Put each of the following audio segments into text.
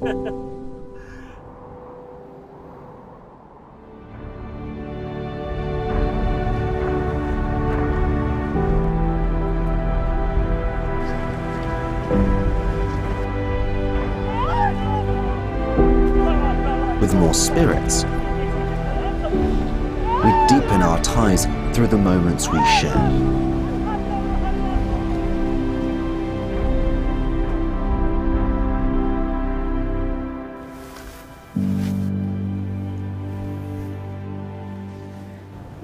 With more spirits, we deepen our ties through the moments we share.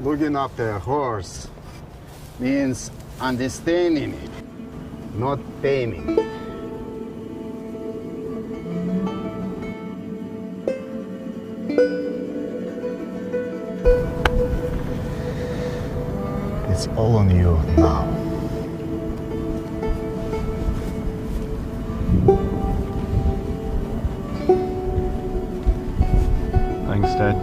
Looking after a horse means understanding it, not taming it. It's all on you now. Thanks, Dad.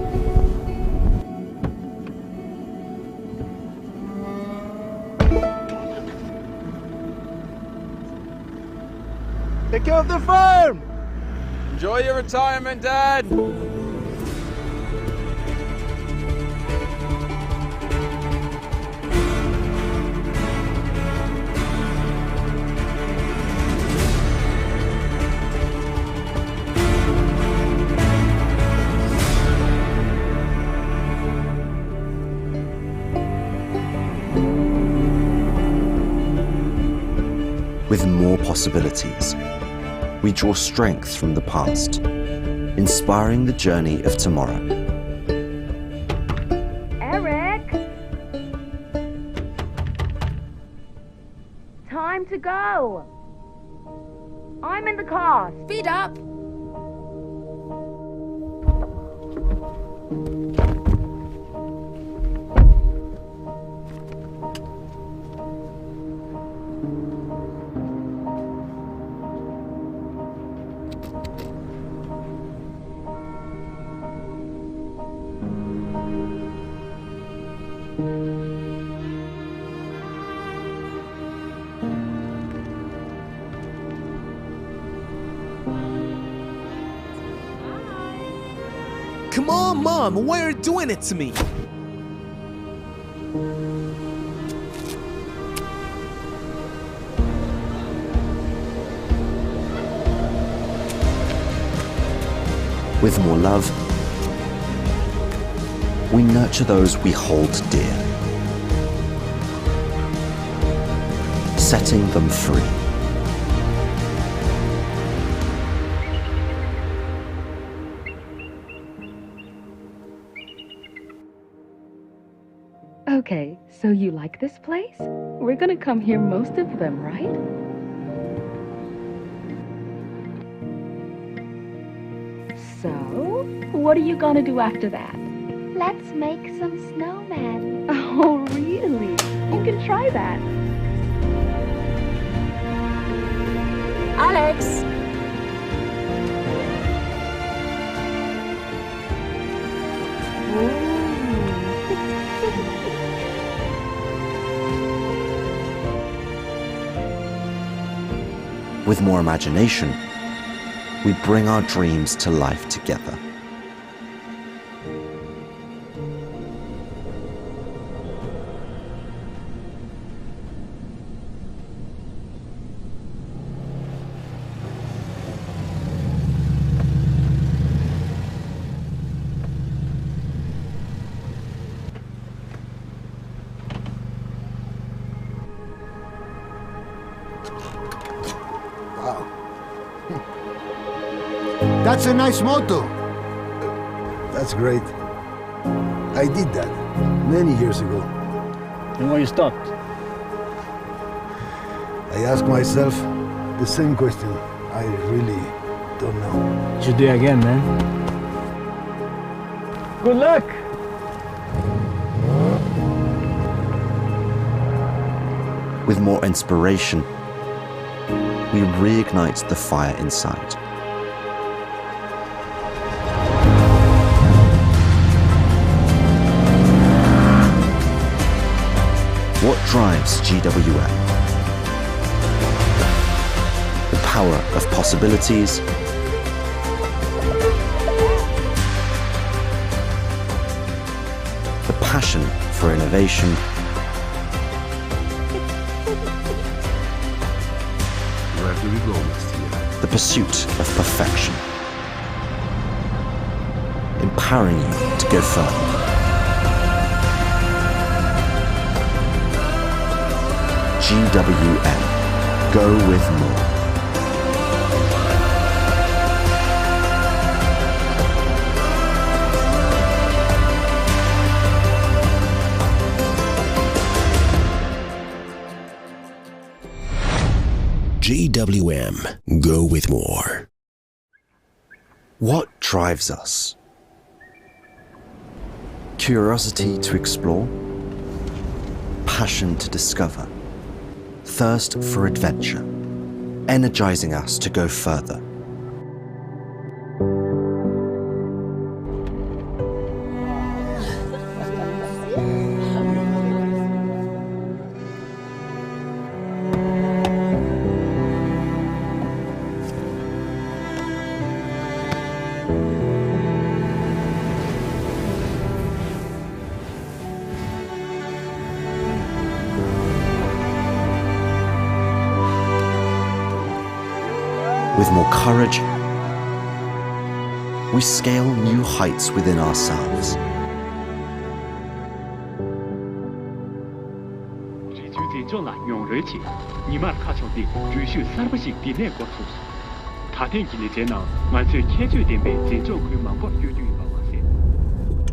Take care of the farm! Enjoy your retirement, Dad! With more possibilities, we draw strength from the past, inspiring the journey of tomorrow. Eric! Time to go! I'm in the car. Speed up! Come on, Mom, why are you doing it to me? With more love, we nurture those we hold dear, setting them free. Okay, so you like this place? We're gonna come here most of them, right? So, what are you gonna do after that? Let's make some snowmen. Oh, really? You can try that. Alex! With more imagination, we bring our dreams to life together. Wow. That's a nice motto. That's great. I did that many years ago. And why you stopped? I ask myself the same question. I really don't know. You should do it again, man. Good luck! With more inspiration, we reignite the fire inside. What drives GWM? The power of possibilities passion for innovation, Where do we go next year? the pursuit of perfection, empowering you to go further. GWM, go with more. GWM, go with more. What drives us? Curiosity to explore, passion to discover, thirst for adventure, energizing us to go further. With more courage, we scale new heights within ourselves.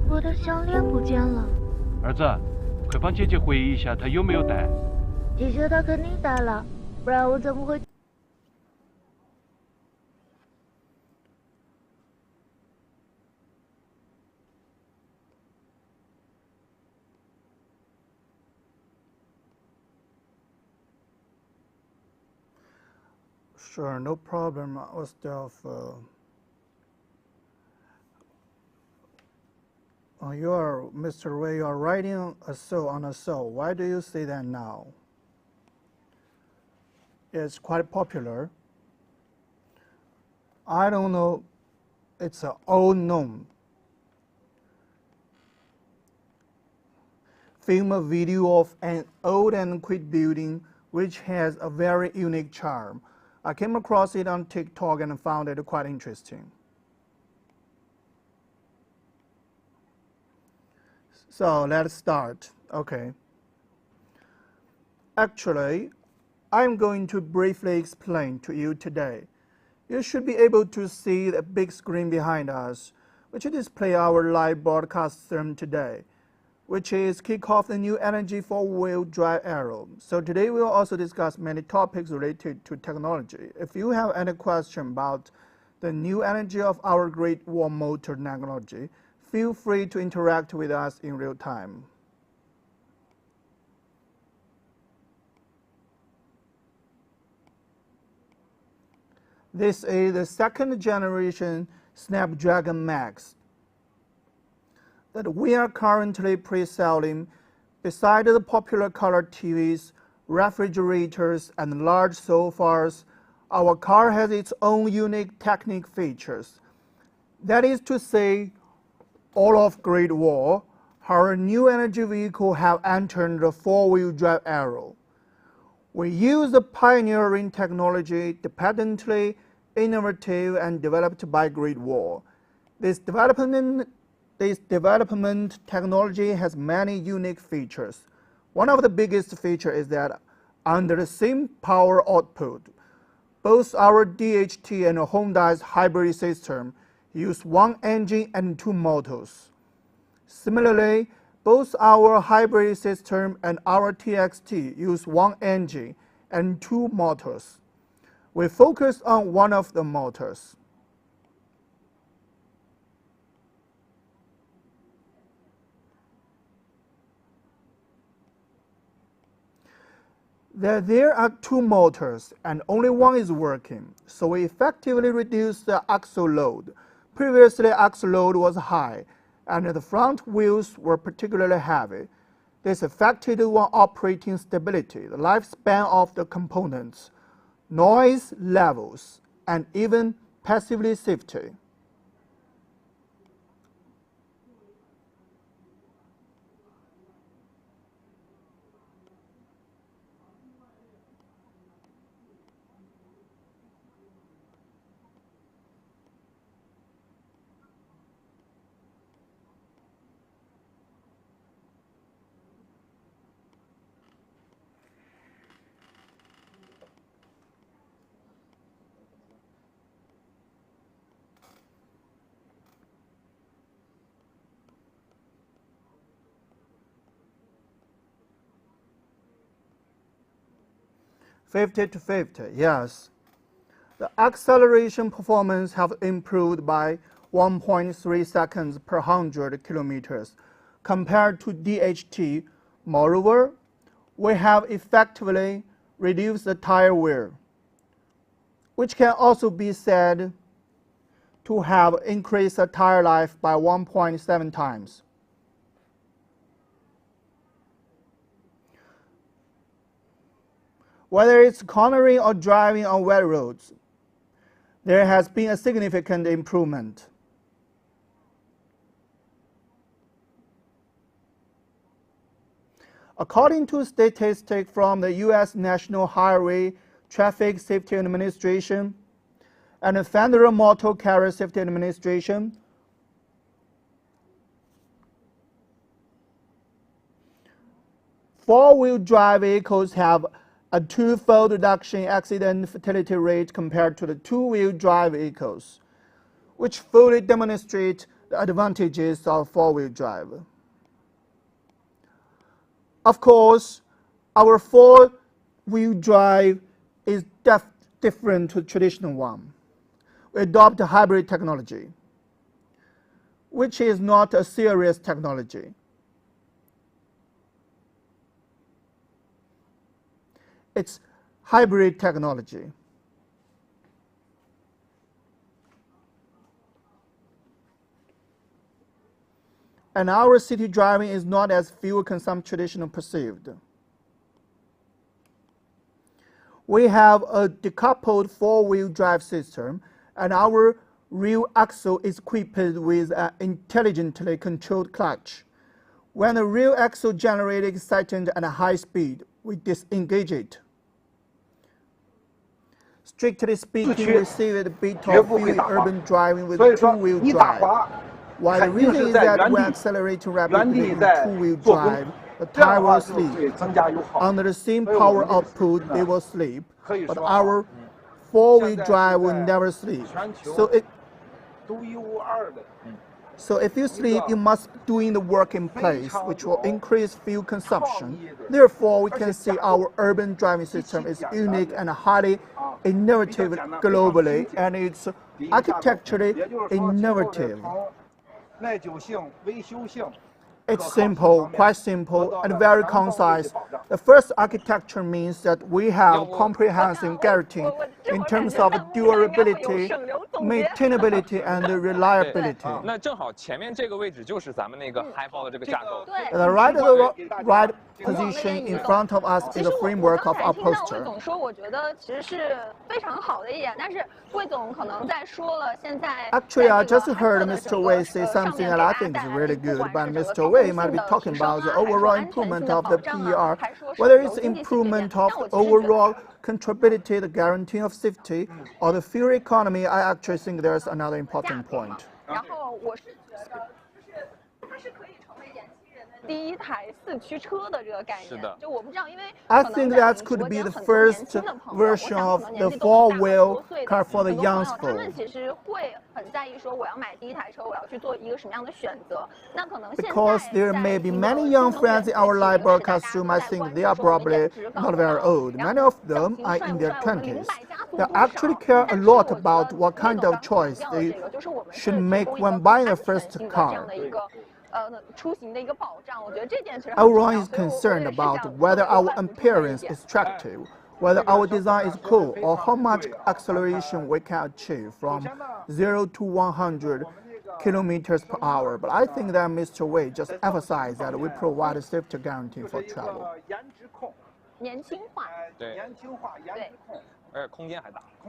我的项链不见了。儿子，快帮姐姐回忆一下，她有没有带？姐姐她肯定带了，不然我怎么会？ Sure, no problem. You're Mr. Wei. You're writing a soul on a soul. Why do you say that now? It's quite popular. I don't know. It's an old known film a video of an old and quaint building which has a very unique charm. I came across it on TikTok and found it quite interesting. So let's start. Okay. Actually, I'm going to briefly explain to you today. You should be able to see the big screen behind us, which displays our live broadcast stream today, which is kick off the new energy four-wheel drive era. So today we'll also discuss many topics related to technology. If you have any question about the new energy of our Great Wall motor technology, feel free to interact with us in real time. This is the second generation Snapdragon Max that we are currently pre-selling. Beside the popular color TVs, refrigerators, and large sofas, our car has its own unique technical features. That is to say, all of Great Wall, our new energy vehicle have entered the four-wheel drive era. We use the pioneering technology, patently innovative and developed by Great Wall. This development technology has many unique features. One of the biggest features is that under the same power output, both our DHT and Hyundai's hybrid system use one engine and two motors. Similarly, both our hybrid system and our TXT use one engine and two motors. We focus on one of the motors. There are two motors and only one is working, so we effectively reduce the axle load. Previously, axle load was high and the front wheels were particularly heavy. This affected on operating stability, the lifespan of the components, noise levels, and even passively safety. 50 to 50, yes. The acceleration performance have improved by 1.3 seconds per 100 kilometers compared to DHT. Moreover, we have effectively reduced the tire wear, which can also be said to have increased the tire life by 1.7 times. Whether it's cornering or driving on wet roads, there has been a significant improvement. According to statistics from the U.S. National Highway Traffic Safety Administration and the Federal Motor Carrier Safety Administration, four-wheel drive vehicles have a twofold reduction in accident fatality rate compared to the two-wheel drive vehicles, which fully demonstrate the advantages of four-wheel drive. Of course, our four-wheel drive is different to the traditional one. We adopt a hybrid technology, which is not a serious technology. It's hybrid technology. And our city driving is not as fuel consumption traditional perceived. We have a decoupled four-wheel drive system, and our rear axle is equipped with an intelligently controlled clutch. When the rear axle generates excitement at a high speed, we disengage it. Strictly speaking, we see a bit of fuel in urban driving with two-wheel drive. While the reason is that when accelerating rapidly in two-wheel drive, the tire will sleep. Under the same power output, they will sleep, but our four-wheel drive will never sleep. So if you sleep, you must be doing the work in place, which will increase fuel consumption. Therefore, we can see our urban driving system is unique and highly innovative globally, and it's architecturally innovative. It's simple, quite simple, and very concise. The first architecture means that we have comprehensive guarantee in terms of durability, maintainability, and reliability. The right position in front of us is the framework of our posture. Actually, I just heard Mr. Wei say something that I think is really good, but Mr. Wei might be talking about the overall improvement of the PER, whether it's improvement of the overall controllability, the guarantee of safety, or the fuel economy. I actually think there's another important point. I think that could be the first version of the four-wheel car for the young folks. Because there may be many young friends in our live broadcast room, I think they are probably not very old. Many of them are in their 20s. They actually care a lot about what kind of choice they should make when buying their first car. Everyone is concerned about whether our appearance is attractive, whether our design is cool, or how much acceleration we can achieve from 0 to 100 kilometers per hour. But I think that Mr. Wei just emphasized that we provide a safety guarantee for travel.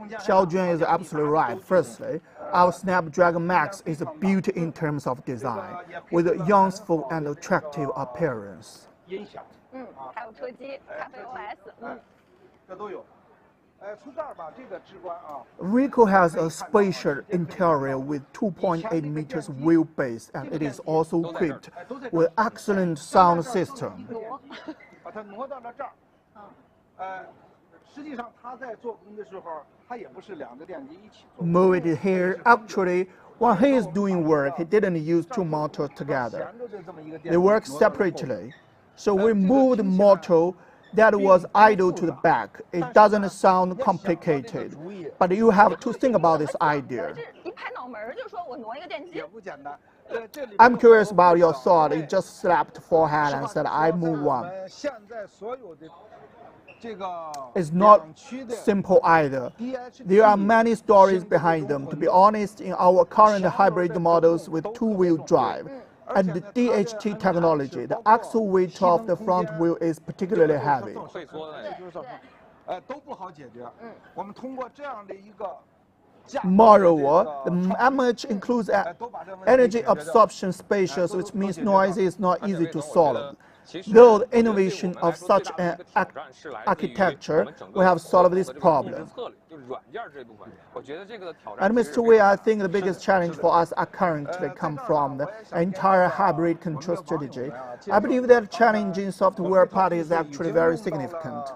Xiaojun is absolutely right. Firstly, our Snapdragon Max is built in terms of design, with a youthful and attractive appearance. Ricoh has a spacious interior with 2.8 meters wheelbase, and it is also equipped with excellent sound system. Move it here. Actually, when he is doing work, he didn't use two motors together. They work separately. So we moved the motor that was idle to the back. It doesn't sound complicated, but you have to think about this idea. I'm curious about your thought. You just slapped forehead and said, I move on. It's not simple either. There are many stories behind them. To be honest, in our current hybrid models with two-wheel drive and the DHT technology, the axle weight of the front wheel is particularly heavy. Moreover, the image includes energy absorption spaces, which means noise is not easy to solve. Though the innovation of such an architecture will have solved this problem. And Mr. Wei, I think the biggest challenge for us currently comes from the entire hybrid control strategy. I believe that challenging software part is actually very significant.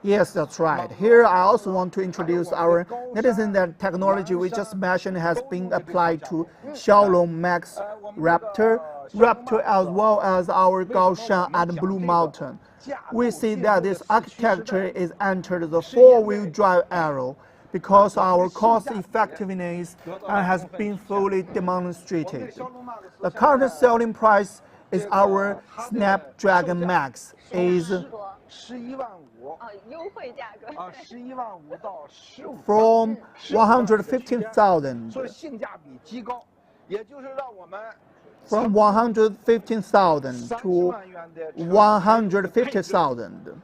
Yes, that's right. Here I also want to introduce our noticing that technology we just mentioned has been applied to Xiaolong Max Raptor as well as our Gaoshan and Blue Mountain. We see that this architecture is entered the four-wheel drive era because our cost effectiveness has been fully demonstrated. The current selling price is our Snapdragon Max is from 115,000 from 115,000 to 150,000,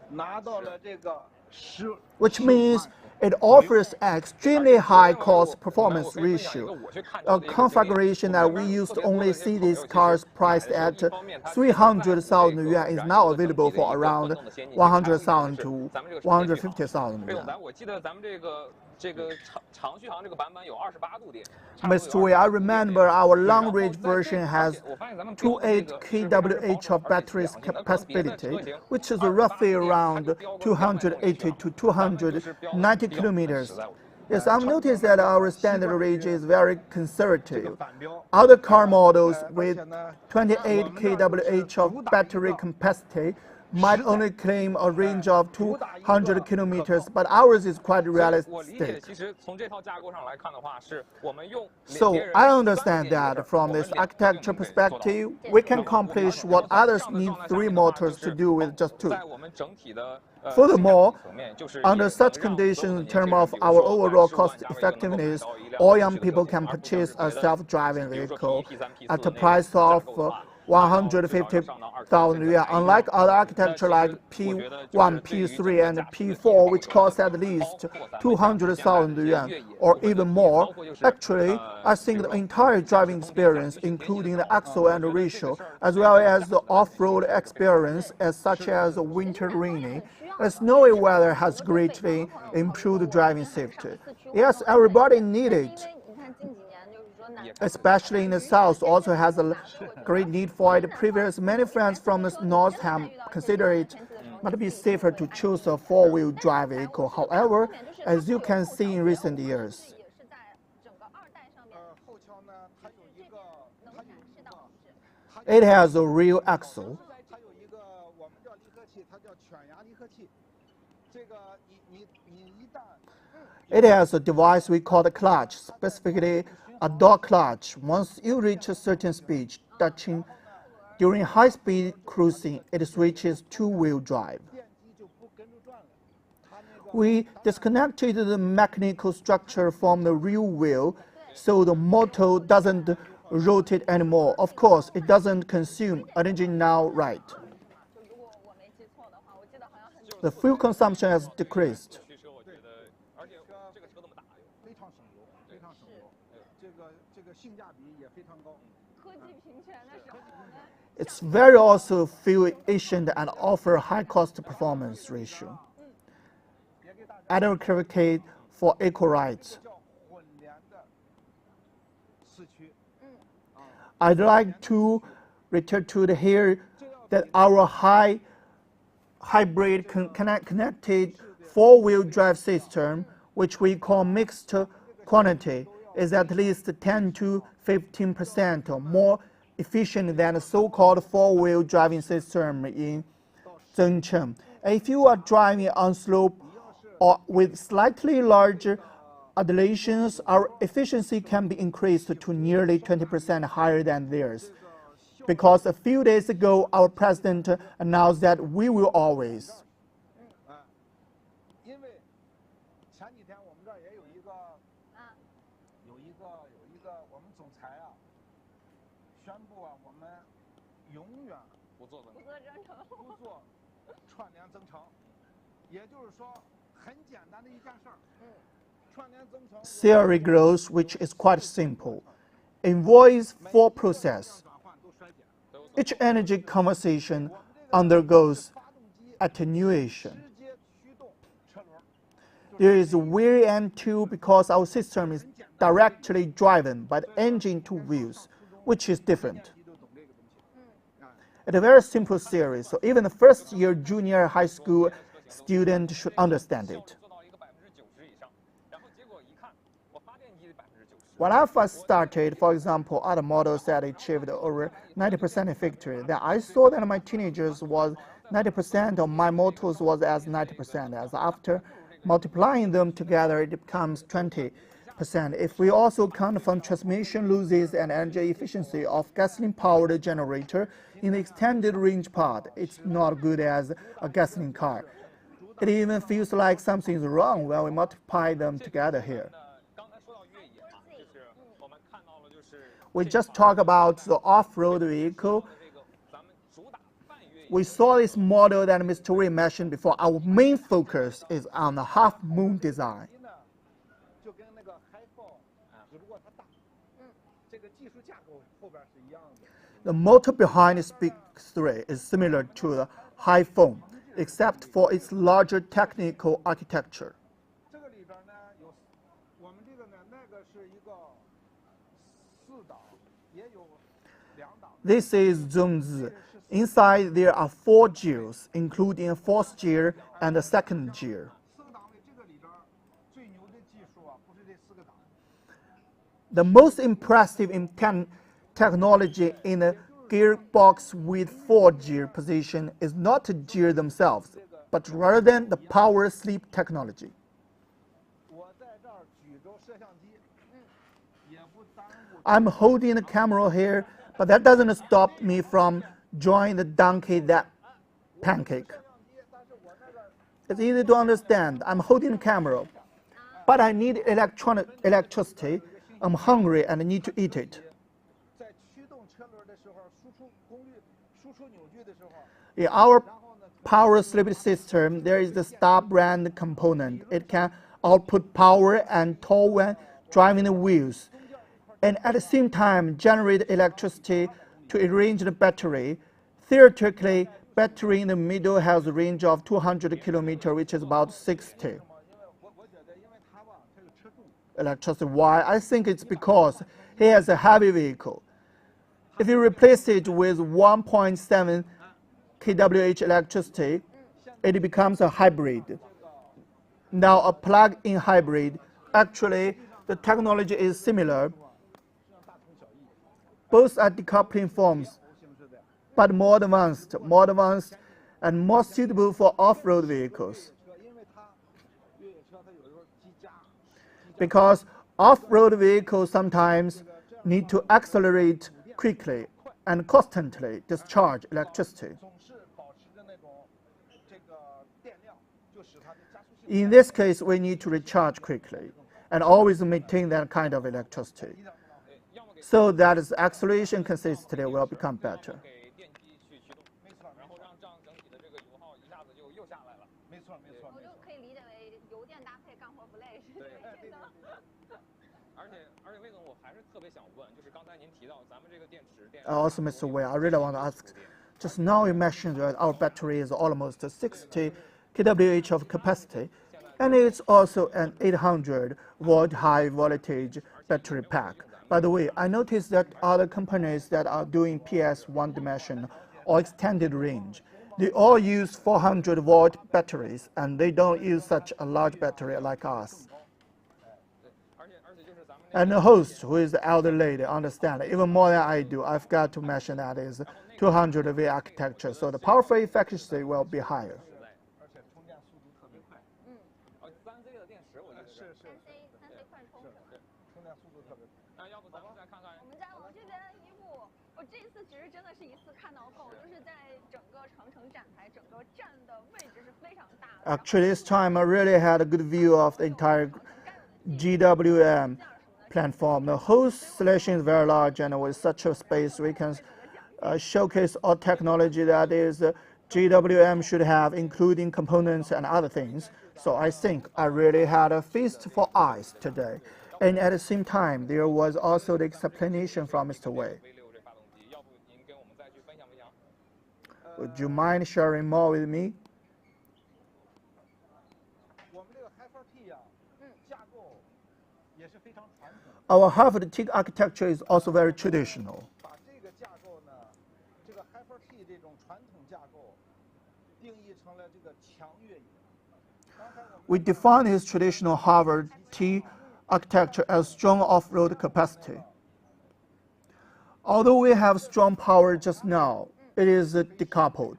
which means it offers an extremely high cost-performance ratio, a configuration that we used to only see these cars priced at 300,000 yuan is now available for around 100,000 to 150,000 yuan. Mr. Wei, I remember our long-range version has 28 kWh of battery capacity, which is roughly around 280 to 290 kilometers. Yes, I've noticed that our standard range is very conservative. Other car models with 28 kWh of battery capacity might only claim a range of 200 kilometers, but ours is quite realistic. So I understand that from this architecture perspective, we can accomplish what others need 3 motors to do with just 2. Furthermore, under such conditions, in terms of our overall cost effectiveness, all young people can purchase a self-driving vehicle at a price of 150,000 yuan, unlike other architecture like P1, P3, and P4, which cost at least 200,000 yuan or even more. Actually, I think the entire driving experience, including the axle and ratio, as well as the off-road experience, such as winter rainy and snowy weather, has greatly improved driving safety. Yes, everybody needs it. Especially in the south, also has a great need for it. Previous many friends from the north have considered it might be safer to choose a four-wheel drive vehicle. However, as you can see in recent years, it has a real axle. It has a device we call the clutch, specifically a dog clutch. Once you reach a certain speed, touching during high-speed cruising, it switches to wheel drive. We disconnected the mechanical structure from the rear wheel, so the motor doesn't rotate anymore. Of course, it doesn't consume energy now, right? The fuel consumption has decreased. It's very also fuel efficient and offer high cost performance ratio. Advocate for eco rights. I'd like to return to here that our hybrid connected four-wheel drive system, which we call mixed quantity, is at least 10 to 15% or more efficient than the so-called four-wheel driving system in Zhengcheng. If you are driving on slope or with slightly larger undulations, our efficiency can be increased to nearly 20% higher than theirs. Because a few days ago, our president announced that we will always. 因为前几天我们这儿也有一个我们总裁啊，宣布啊，我们永远不做串联增程，也就是说很简单的一件事儿。串联增程。Theory growth, which is quite simple, involves four processes. Each energy conversion undergoes attenuation. There is wear and tear because our system is directly driven by the engine to wheels, which is different. It's a very simple theory, so even the first-year junior high school student should understand it. When I first started, for example, other models that achieved over 90% effectively, then I saw that my teenagers was 90% or my motors was as 90%. As after multiplying them together, it becomes 20%. If we also count from transmission losses and energy efficiency of gasoline-powered generator in the extended range part, it's not good as a gasoline car. It even feels like something is wrong when we multiply them together here. We just talked about the off-road vehicle. We saw this model that Mr. Wei mentioned before. Our main focus is on the half-moon design. The motor behind the Speak 3 is similar to the iPhone, except for its larger technical architecture. This is Zone Z. Inside there are 4 gears, including a 4th gear and a 2nd gear. The most impressive in technology in a gearbox with 4-gear position is not the gear themselves, but rather than the power sleep technology. I'm holding the camera here, but that doesn't stop me from drawing the donkey that pancake. It's easy to understand. I'm holding the camera, but I need electricity. I'm hungry and I need to eat it. In our power sleep system, there is the star brand component. It can output power and tow when driving the wheels, and at the same time generate electricity to arrange the battery. Theoretically, battery in the middle has a range of 200 kilometers, which is about 60. Electricity. Why? I think it's because he has a heavy vehicle. If you replace it with 1.7 kWh electricity, it becomes a hybrid. Now a plug-in hybrid, actually the technology is similar. Both are decoupling forms, but more advanced and more suitable for off-road vehicles. Because off-road vehicles sometimes need to accelerate quickly and constantly discharge electricity. In this case, we need to recharge quickly and always maintain that kind of electricity, so that its acceleration consistency will become better. Also, Mr. Wei, I really want to ask, just now you mentioned that our battery is almost 60 kWh of capacity, and it's also an 800-volt high-voltage battery pack. By the way, I noticed that other companies that are doing PS one-dimension or extended range, they all use 400-volt batteries, and they don't use such a large battery like us. And the host, who is the elder lady, understand even more than I do. I've got to mention that is 200V architecture, so the power for efficiency will be higher. Actually, this time I really had a good view of the entire GWM platform. The whole solution is very large, and with such a space, we can showcase all technology that is GWM should have, including components and other things. So I think I really had a feast for eyes today. And at the same time, there was also the explanation from Mr. Wei. Would you mind sharing more with me? Our Harvard T architecture is also very traditional. We define his traditional Harvard T architecture as strong off-road capacity. Although we have strong power just now, it is decoupled.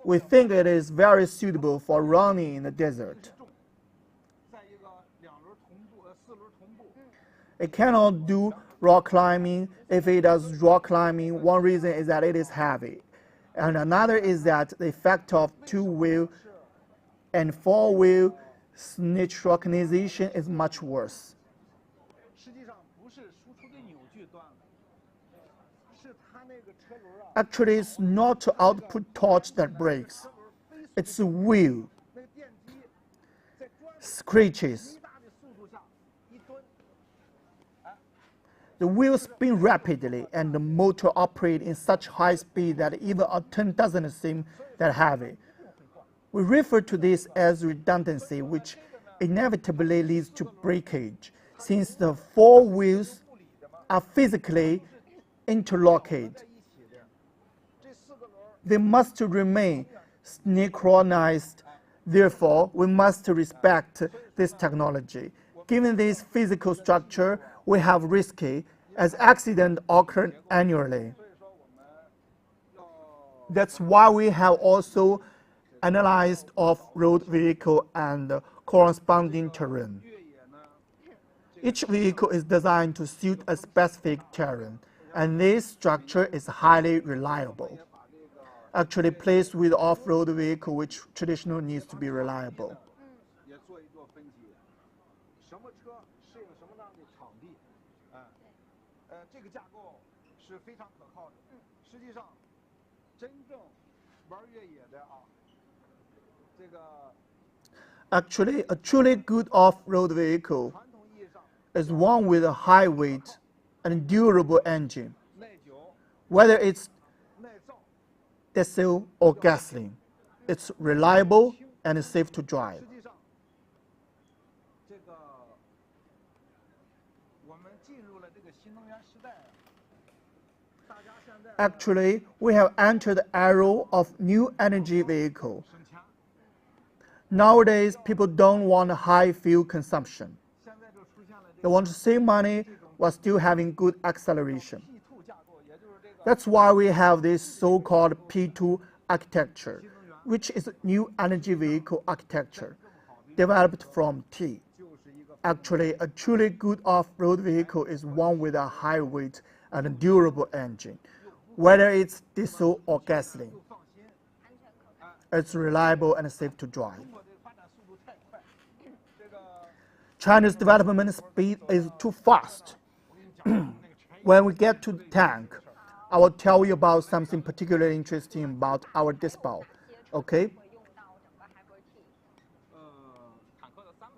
We think it is very suitable for running in the desert. It cannot do rock climbing. If it does rock climbing, one reason is that it is heavy. And another is that the effect of two-wheel and four-wheel synchronization is much worse. Actually, it's not the output torch that breaks. It's the wheel. Screeches. The wheels spin rapidly and the motor operates in such high speed that even a turn doesn't seem that heavy. We refer to this as redundancy, which inevitably leads to breakage, since the four wheels are physically interlocked. They must remain synchronized. Therefore, we must respect this technology. Given this physical structure, we have risky as accidents occur annually. That's why we have also analyzed off-road vehicle and corresponding terrain. Each vehicle is designed to suit a specific terrain, and this structure is highly reliable. Actually, placed with off-road vehicle, which traditionally needs to be reliable. Actually, a truly good off-road vehicle is one with a high weight and durable engine, whether it's diesel or gasoline. It's reliable and safe to drive. Actually, we have entered the era of new energy vehicle. Nowadays, people don't want high fuel consumption. They want to save money while still having good acceleration. That's why we have this so-called P2 architecture, which is new energy vehicle architecture developed from T. Actually, a truly good off-road vehicle is one with a high weight and durable engine, whether it's diesel or gasoline. It's reliable and safe to drive. China's development speed is too fast. When we get to the tank, I will tell you about something particularly interesting about our display. Okay?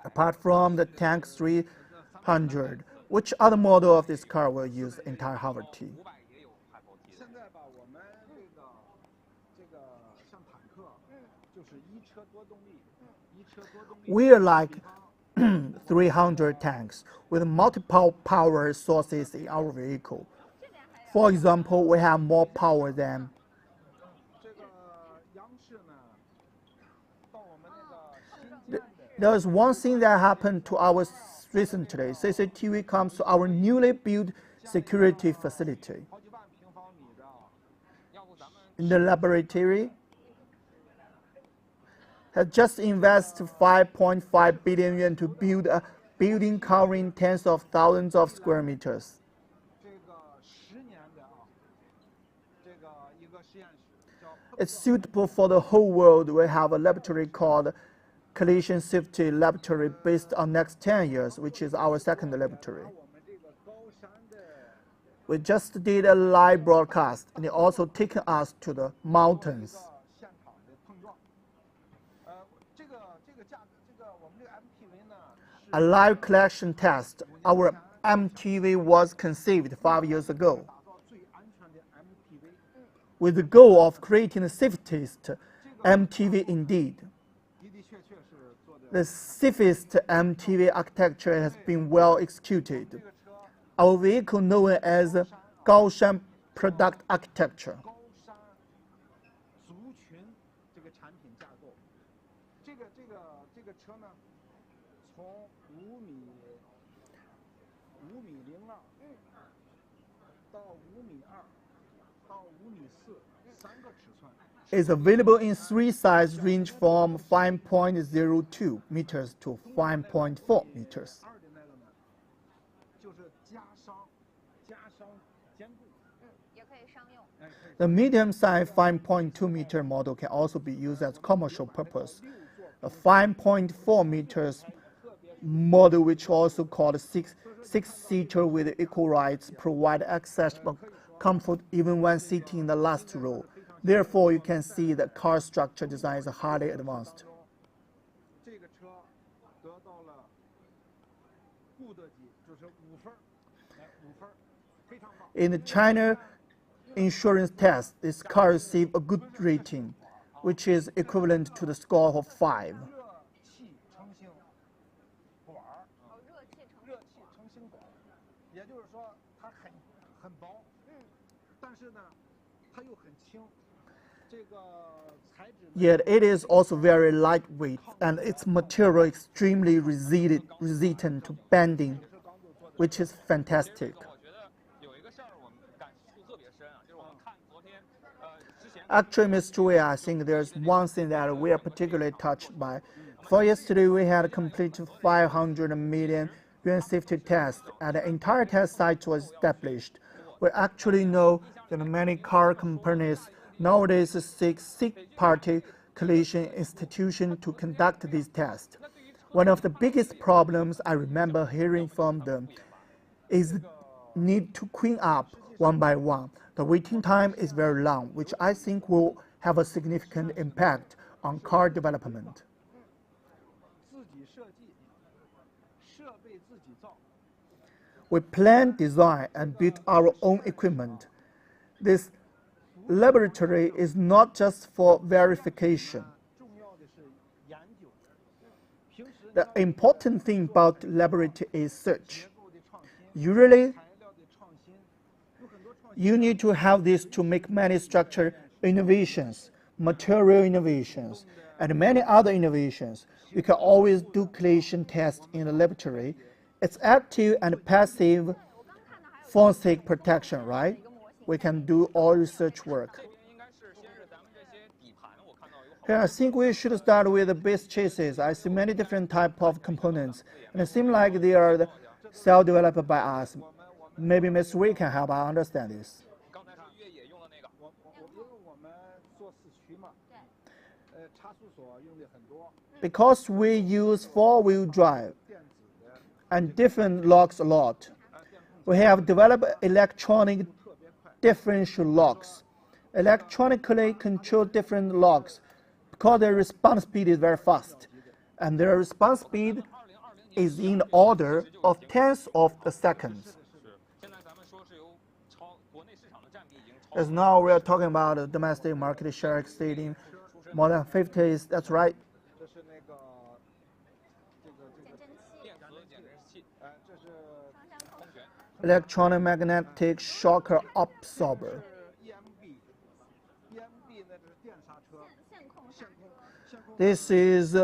Apart from the Tank 300, which other model of this car will use entire Harvard T? We are like 300 tanks with multiple power sources in our vehicle. For example, we have more power than There's one thing that happened to us recently. CCTV comes to our newly built security facility. In the laboratory, has just invested 5.5 billion yuan to build a building covering tens of thousands of square meters. It's suitable for the whole world. We have a laboratory called Collision Safety Laboratory based on next 10 years, which is our second laboratory. We just did a live broadcast, and it also taken us to the mountains. A live collection test. Our MTV was conceived 5 years ago with the goal of creating the safest MTV indeed. The safest MTV architecture has been well executed. Our vehicle known as Gaoshan Product Architecture. Is available in 3 sizes range from 5.02 meters to 5.4 meters. The medium-sized 5.2 meter model can also be used as commercial purpose. A 5.4 meters model, which also called six-seater with equal rights, provide accessible comfort even when sitting in the last row. Therefore, you can see the car structure design is highly advanced. In the China insurance test, this car received a good rating, which is equivalent to the score of 5. Yet it is also very lightweight, and its material extremely resistant to bending, which is fantastic. Actually, Mr. Wei, I think there's one thing that we are particularly touched by. For yesterday, we had completed 500 million yuan safety test, and the entire test site was established. We actually know that many car companies nowadays seek six-party collision institution to conduct these tests. One of the biggest problems I remember hearing from them is the need to clean up one by one. The waiting time is very long, which I think will have a significant impact on car development. We plan, design, and build our own equipment. This laboratory is not just for verification. The important thing about laboratory is search. Usually, you need to have this to make many structure innovations, material innovations, and many other innovations. We can always do collision tests in the laboratory. It's active and passive forensic protection, right? We can do all research work. Here, I think we should start with the base chassis. I see many different types of components, and it seems like they are self-developed by us. Maybe Mr. Wei can help us understand this. Because we use four-wheel drive and different locks a lot, we have developed electronic differential locks. Electronically control different locks because their response speed is very fast, and their response speed is in order of tenths of a second. As now we are talking about the domestic market share exceeding more than 50, that's right. Electronic magnetic shock absorber. This is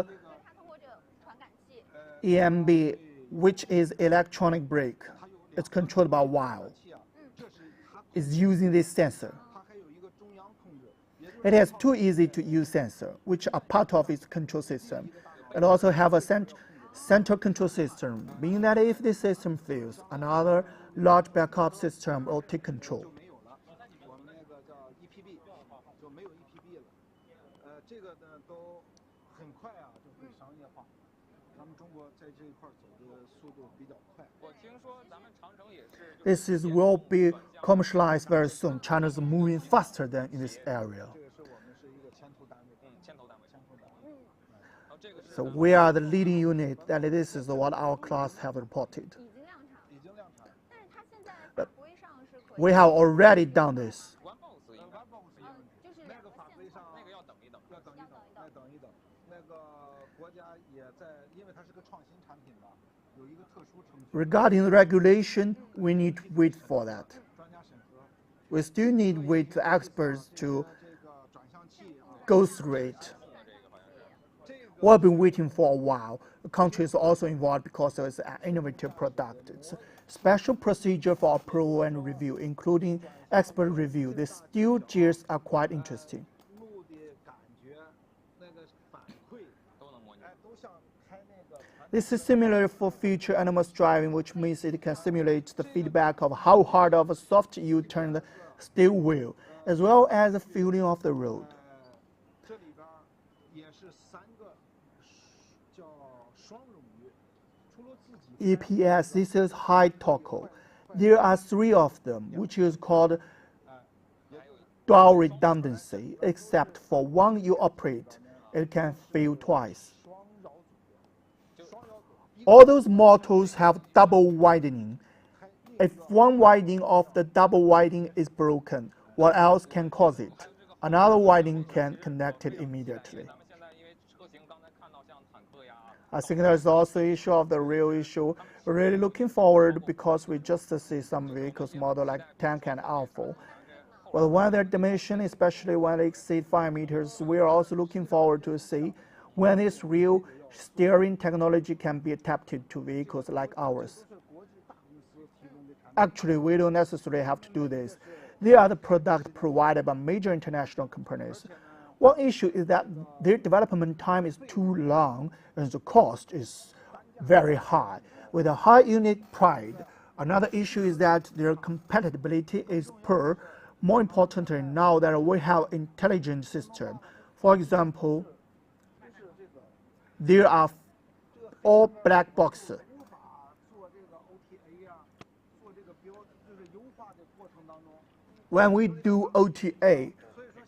EMB, which is electronic brake. It's controlled by wire. It's using this sensor. It has two easy-to-use sensors, which are part of its control system. It also have a central control system, meaning that if this system fails, another large backup system will take control. This will be commercialized very soon. China is moving faster than in this area. So we are the leading unit, and this is what our class have reported. But we have already done this. Regarding the regulation, we need to wait for that. We still need to wait for experts to go through it. We've been waiting for a while. The country is also involved because it's an innovative product. It's a special procedure for approval and review, including expert review. The steel gears are quite interesting. This is similar for future autonomous driving, which means it can simulate the feedback of how hard of a soft you turn the steel wheel, as well as the feeling of the road. EPS, this is high torque. There are three of them, which is called dual redundancy, except for one you operate, it can fail twice. All those motors have double widening. If one winding of the double winding is broken, what else can cause it? Another winding can connect it immediately. I think there's also the issue of the real issue. We're really looking forward because we just see some vehicles model like Tank and Alpha. Well, when their dimension, especially when they exceed 5 meters, we are also looking forward to see when this real steering technology can be adapted to vehicles like ours. Actually, we don't necessarily have to do this. They are the product provided by major international companies. One issue is that their development time is too long and the cost is very high, with a high unit price. Another issue is that their compatibility is poor. More importantly, now that we have intelligent system. For example, there are all black boxes. When we do OTA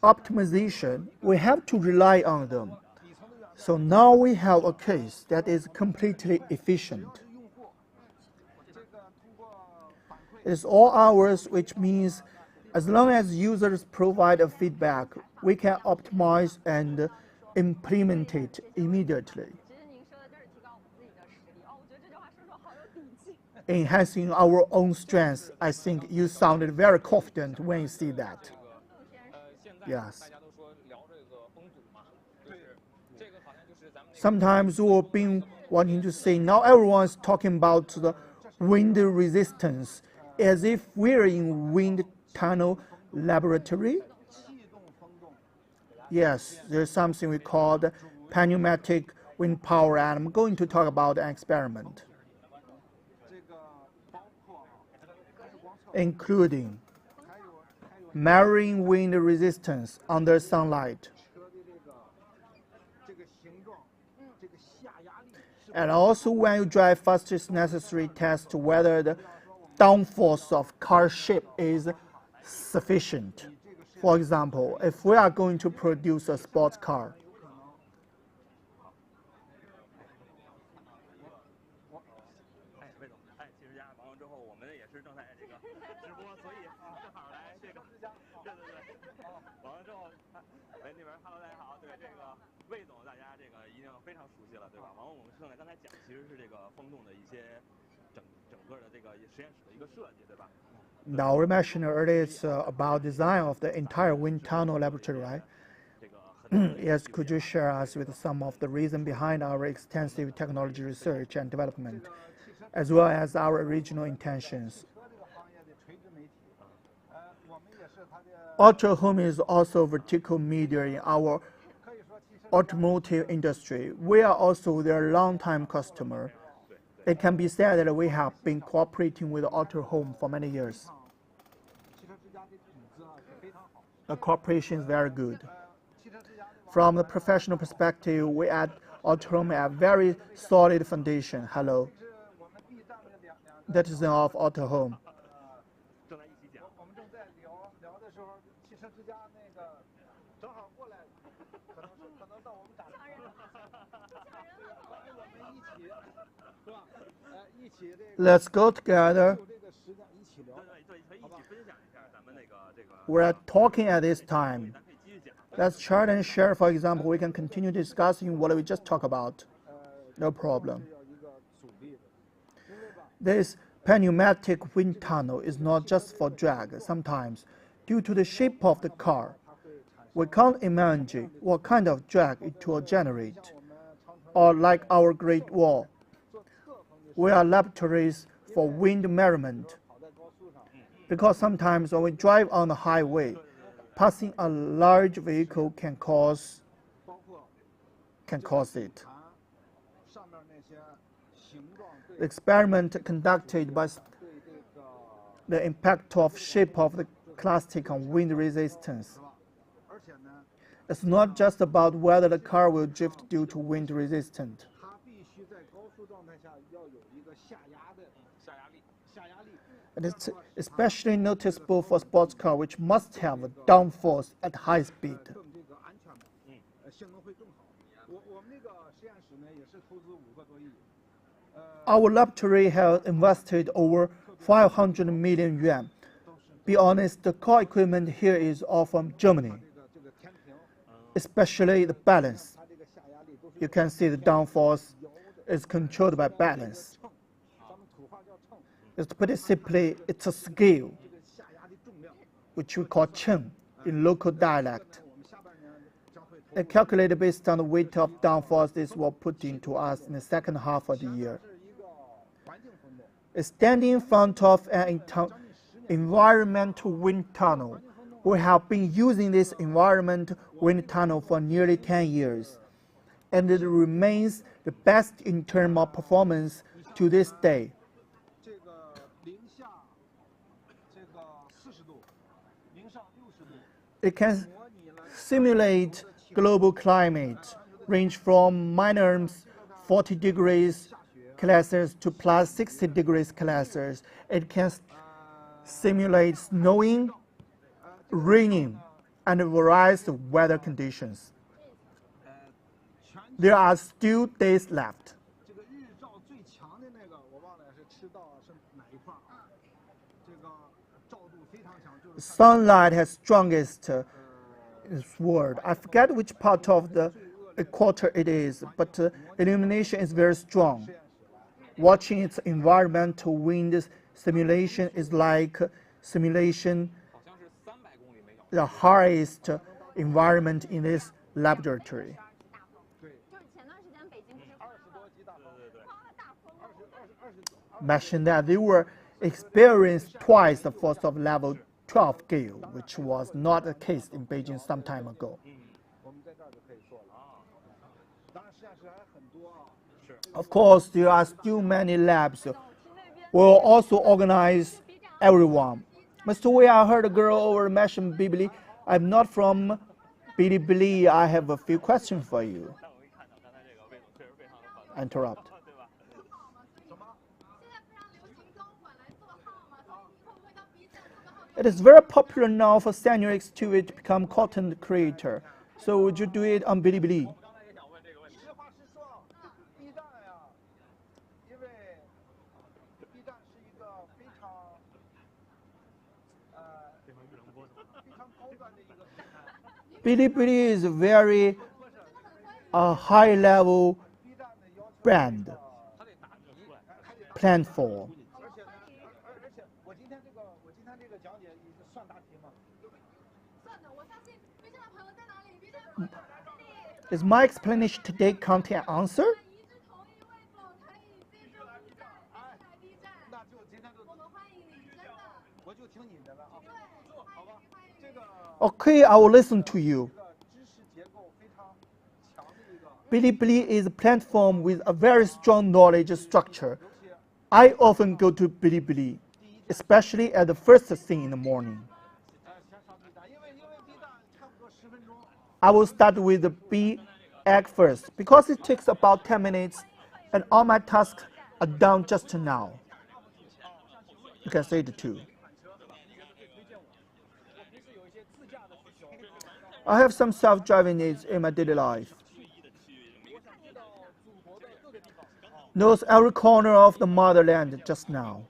optimization, we have to rely on them. So now we have a case that is completely efficient. It's all ours, which means as long as users provide a feedback, we can optimize and implement it immediately, enhancing our own strengths. I think you sounded very confident when you see that. Yes. Sometimes we've been wanting to say, now everyone's talking about the wind resistance as if we're in wind tunnel laboratory. Yes, there's something we call the pneumatic wind power, and I'm going to talk about an experiment, including measuring wind resistance under sunlight, and also when you drive fast, it's necessary to test whether the downforce of car shape is sufficient. For example, if we are going to produce a sports car, now we mentioned earlier it's about design of the entire wind tunnel laboratory, right? Yes, could you share us with some of the reason behind our extensive technology research and development, as well as our original intentions? Ultra Home is also a vertical media in our automotive industry. We are also their long-time customer. It can be said that we have been cooperating with Ultra Home for many years. The cooperation is very good. From the professional perspective, we at Ultra Home have very solid foundation. Hello. That is of Ultra Home. Let's go together. We're talking at this time. Let's chart and share, for example. We can continue discussing what we just talked about. No problem. This pneumatic wind tunnel is not just for drag. Sometimes, due to the shape of the car, we can't imagine what kind of drag it will generate. Or like our Great Wall, we are laboratories for wind measurement. Because sometimes when we drive on the highway, passing a large vehicle can cause it. The experiment conducted by the impact of shape of the plastic on wind resistance. It's not just about whether the car will drift due to wind resistance. And it's especially noticeable for sports car, which must have a downforce at high speed. Our laboratory has invested over 500 million yuan. Be honest, the core equipment here is all from Germany, especially the balance. You can see the downforce is controlled by balance. To put it simply, it's a scale, which we call chen in local dialect. It calculated based on the weight of downforce this will put into us in the second half of the year. Standing in front of an environmental wind tunnel. We have been using this environmental wind tunnel for nearly 10 years, and it remains the best in terms of performance to this day. It can simulate global climate, range from minus 40 degrees Celsius to plus 60 degrees Celsius. It can simulate snowing, raining, and various weather conditions. There are still days left. Sunlight has strongest in this world. I forget which part of the equator it is, but illumination is very strong. Watching its environmental wind simulation is like simulation the highest environment in this laboratory. Mentioned that they were experienced twice the force of level 12 gale, which was not the case in Beijing some time ago. Of course, there are still many labs. We'll also organize everyone. Mr. Wei, I heard a girl over mention Bilibili. I'm not from Bilibili. I have a few questions for you. Interrupt. It is very popular now for senior executive to become content creator. So would you do it on Bilibili? Bilibili is a very high-level brand platform. Is my explanation today contain an answer? Okay, I will listen to you. Bilibili is a platform with a very strong knowledge structure. I often go to Bilibili, especially at the first thing in the morning. I will start with the B egg first because it takes about 10 minutes and all my tasks are done just now. You can say it too. I have some self-driving needs in my daily life. Knows every corner of the motherland just now.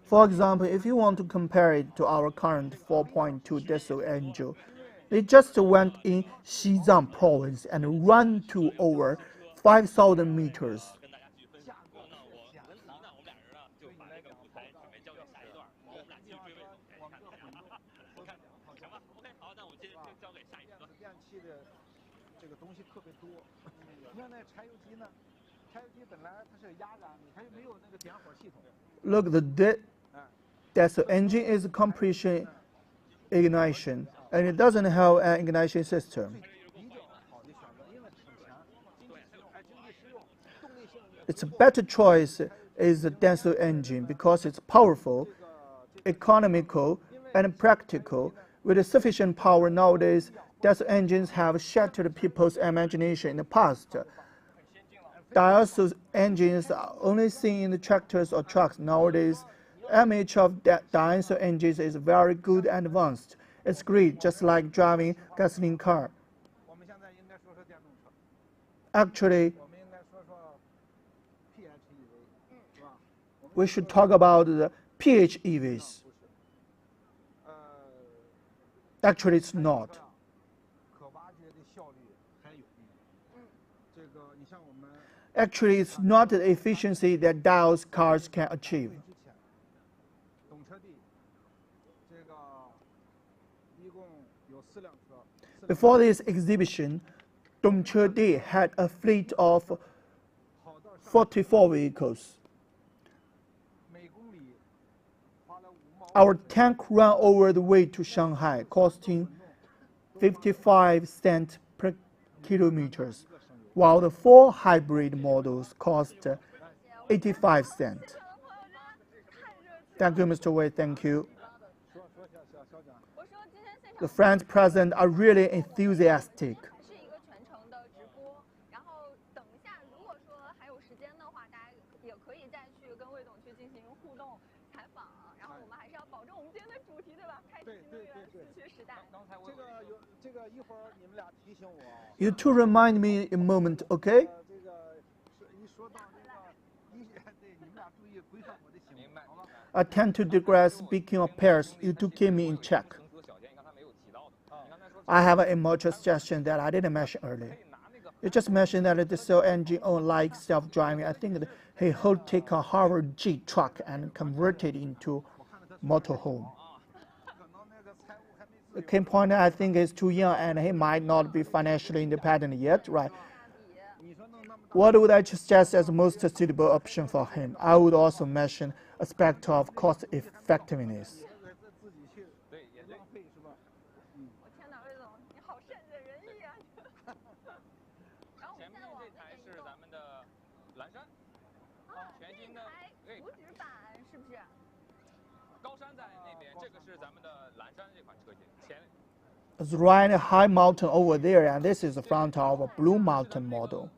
For example, if you want to compare it to our current 4.2 diesel engine, they just went in Xizang province and ran to over 5,000 meters. Look, the diesel engine is a compression ignition, and it doesn't have an ignition system. Its better choice is the diesel engine because it's powerful, economical, and practical. With sufficient power nowadays, diesel engines have shattered people's imagination in the past. Diesel engines are only seen in the tractors or trucks. Nowadays, image of diesel engines is very good and advanced. It's great, just like driving gasoline car. Actually, we should talk about the PHEVs. Actually, it's not. Actually, it's not the efficiency that diesel cars can achieve. Before this exhibition, Dongche had a fleet of 44 vehicles. Our tank ran over the way to Shanghai, costing 55 cents per kilometers, while the 4 hybrid models cost 85 cents. Thank you, Mr. Wei. Thank you. The friends present are really enthusiastic. You two remind me a moment, okay? I tend to digress. Speaking of pairs, you two keep me in check. I have an immature suggestion that I didn't mention earlier. You just mentioned that the diesel engine like self-driving. I think that he would take a Harvard G truck and convert it into motorhome. The key point, I think, is too young and he might not be financially independent yet, right? What would I suggest as the most suitable option for him? I would also mention aspect of cost effectiveness. It's right a high mountain over there, and this is the front of a Blue Mountain model.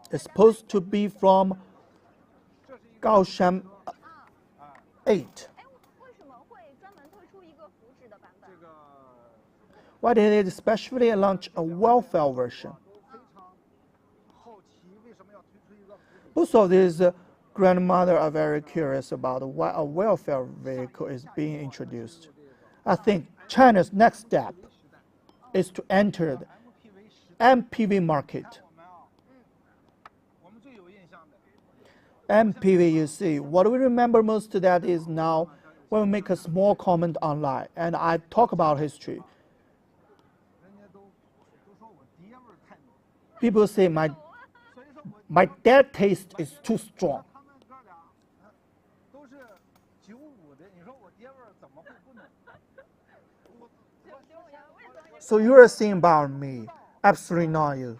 It's supposed to be from Gaoshan 8. Why did it especially launch a welfare version? Both of these grandmother are very curious about why a welfare vehicle is being introduced. I think China's next step is to enter the MPV market. MPV, you see, what we remember most of that is now when we make a small comment online and I talk about history. People say my dad taste is too strong. So you are saying about me, absolutely not you.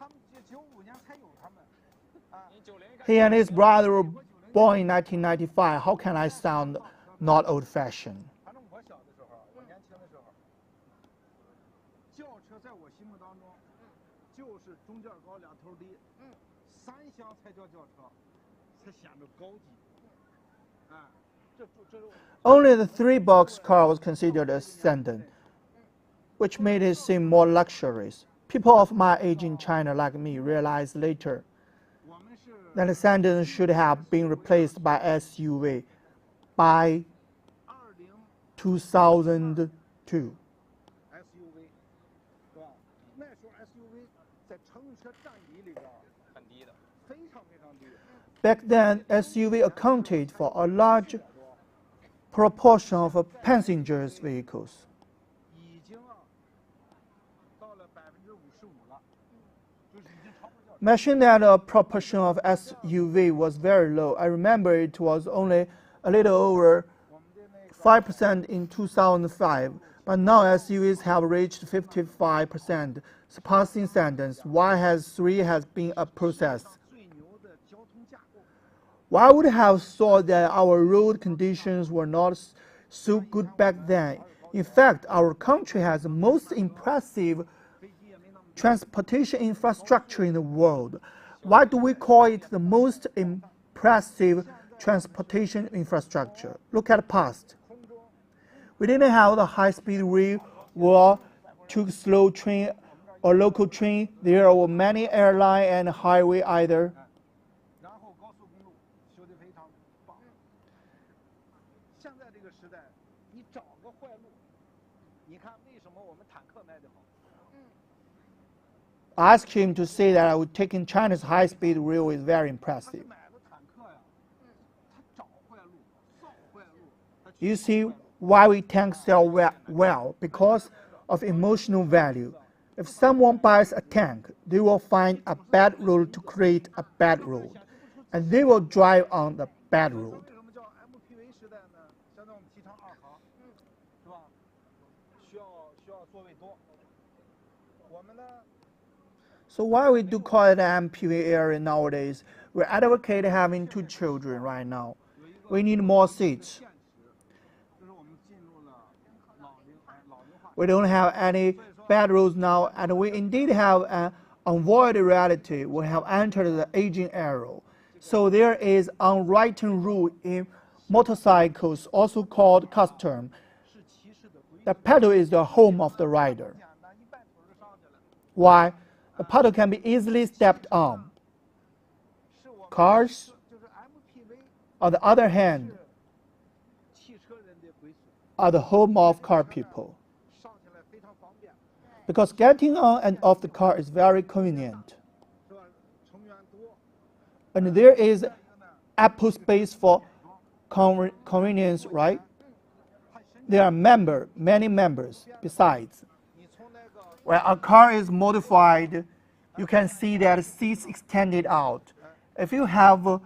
He and his brother were born in 1995. How can I sound not old-fashioned? Only the three-box car was considered a sedan, which made it seem more luxurious. People of my age in China like me realized later that the sedan should have been replaced by SUV by 2002. Back then, SUV accounted for a large proportion of passengers' vehicles. Mention that a proportion of SUV was very low. I remember it was only a little over 5% in 2005, but now SUVs have reached 55%, surpassing sedans. Why has 3 has been a process? Why would have thought that our road conditions were not so good back then? In fact, our country has the most impressive transportation infrastructure in the world. Why do we call it the most impressive transportation infrastructure? Look at the past. We didn't have the high-speed rail or took slow train or local train. There were many airline and highway either. I asked him to say that I would take in China's high-speed rail is very impressive. You see why we tanks sell well, because of emotional value. If someone buys a tank, they will find a bad road to create a bad road, and they will drive on the bad road. So why we do call it an MPV area nowadays? We advocate having 2 children right now. We need more seats. We don't have any bad roads now, and we indeed have an unavoided reality. We have entered the aging era. So there is unwritten rule in motorcycles, also called custom. The pedal is the home of the rider. Why? The pedal can be easily stepped on. Cars, on the other hand, are the home of car people, because getting on and off the car is very convenient. And there is ample space for convenience, right? There are many members besides. When a car is modified, you can see that seats extended out. If you have a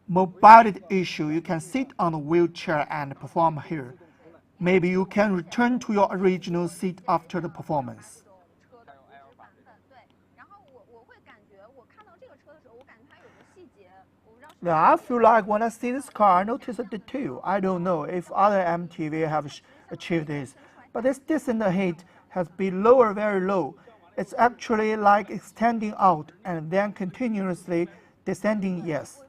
mobility issue, you can sit on a wheelchair and perform here. Maybe you can return to your original seat after the performance. Now, I feel like when I see this car, I notice a detail. I don't know if other MTV have achieved this, but this descent height has been lower, very low. It's actually like extending out and then continuously descending, yes.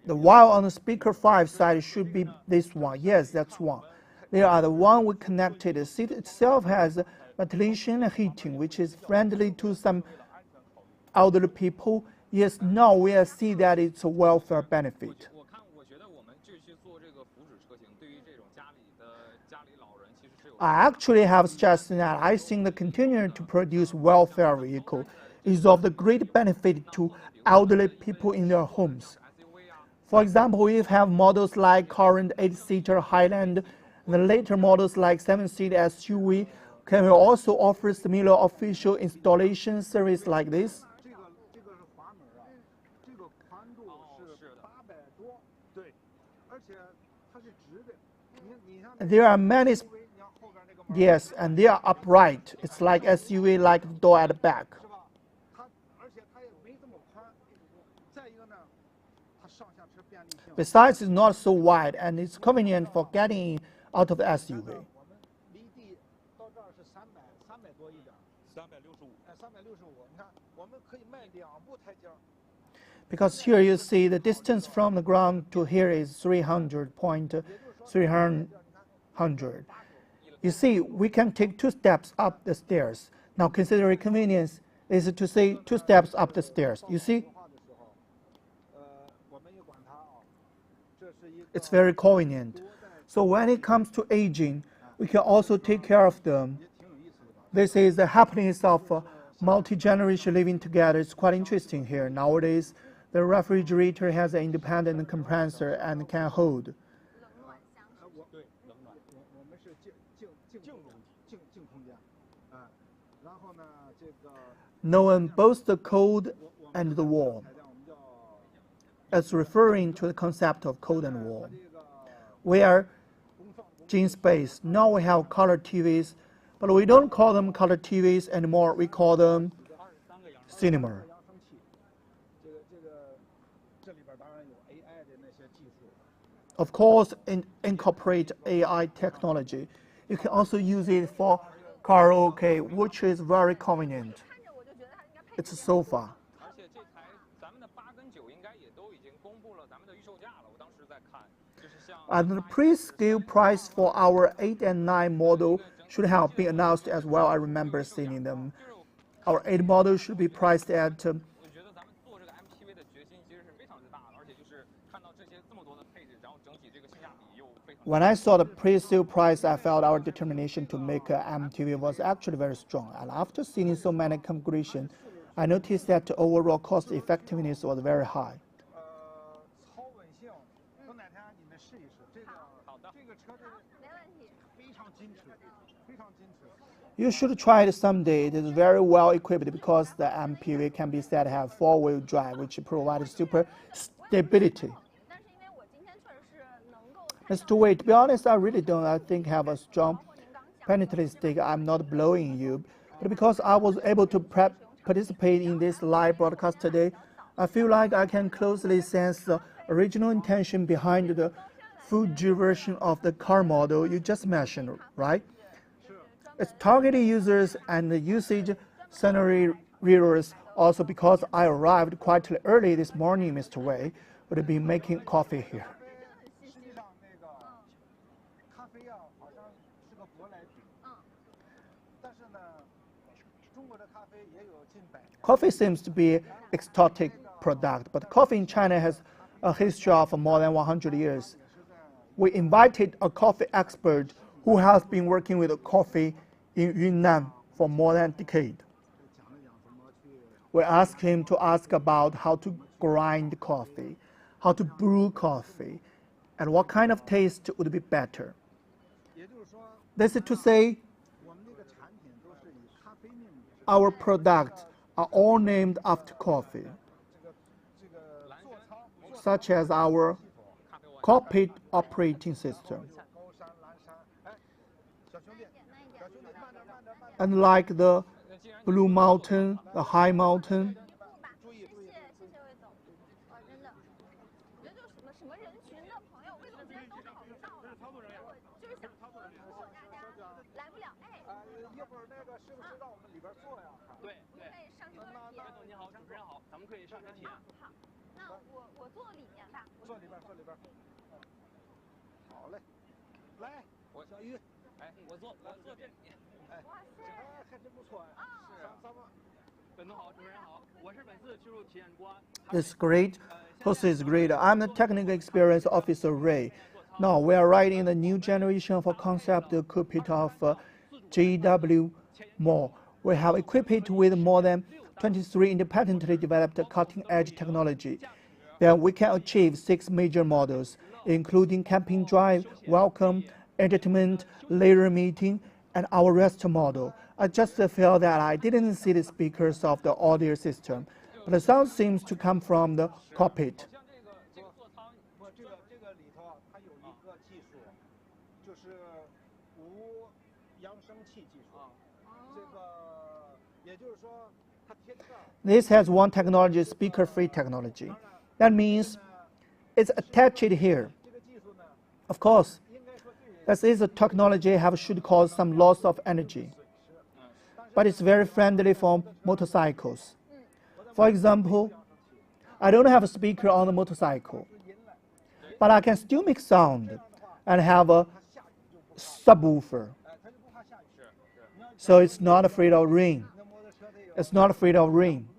The while on the speaker 5 side should be this one. Yes, that's one. They are the one we connected. The seat itself has ventilation and heating, which is friendly to some elderly people. Yes, now we see that it's a welfare benefit. I actually have suggested that I think the continuing to produce welfare vehicle is of the great benefit to elderly people in their homes. For example, we have models like current 8-seater Highland and the later models like 7-seater SUV can also offer similar official installation service like this. There are many, yes, and they are upright. It's like SUV, like the door at the back. Besides, it's not so wide and it's convenient for getting out of the SUV. Because here you see the distance from the ground to here is 300. You see, we can take 2 steps up the stairs. Now, considering convenience, is to say 2 steps up the stairs. You see? It's very convenient. So when it comes to aging, we can also take care of them. This is the happiness of multi-generation living together. It's quite interesting here. Nowadays, the refrigerator has an independent compressor and can hold. Knowing both the cold and the warm. It's referring to the concept of cold and warm. We are in space. Now we have color TVs, but we don't call them color TVs anymore. We call them cinema. Of course, incorporate AI technology. You can also use it for karaoke, which is very convenient. It's a sofa. And the pre-scale price for our 8 and 9 model should have been announced as well. I remember seeing them. Our 8 model should be priced at when I saw the pre-sale price, I felt our determination to make an MTV was actually very strong. And after seeing so many configurations, I noticed that the overall cost effectiveness was very high. You should try it someday. It is very well equipped because the MPV can be said to have 4-wheel drive, which provides super stability. Mr. Wei, to be honest, I really don't, I think, have a strong penetrating stick. I'm not blowing you, but because I was able to participate in this live broadcast today, I feel like I can closely sense the original intention behind the Fuji version of the car model you just mentioned, right? It's targeted users and the usage scenarios. Also, because I arrived quite early this morning, Mr. Wei would be making coffee here. Coffee seems to be an exotic product, but coffee in China has a history of more than 100 years. We invited a coffee expert who has been working with coffee in Yunnan for more than a decade. We asked him to ask about how to grind coffee, how to brew coffee, and what kind of taste would be better. This is to say, our products are all named after coffee, such as our cockpit operating system. Unlike the Blue Mountain, the High Mountain, It's great. Host is great. I'm the Technical Experience Officer Ray. Now we are writing the new generation of a concept cockpit of GWM. We have equipped it with more than 23 independently developed cutting-edge technology. Then we can achieve 6 major models, including camping drive, welcome, entertainment, later meeting, and our rest model. I just feel that I didn't see the speakers of the audio system, but the sound seems to come from the cockpit. This has one technology, speaker-free technology. That means it's attached here. Of course, as is a technology should cause some loss of energy, but it's very friendly for motorcycles. For example, I don't have a speaker on the motorcycle, but I can still make sound and have a subwoofer. So it's not afraid of rain. It's not afraid of rain.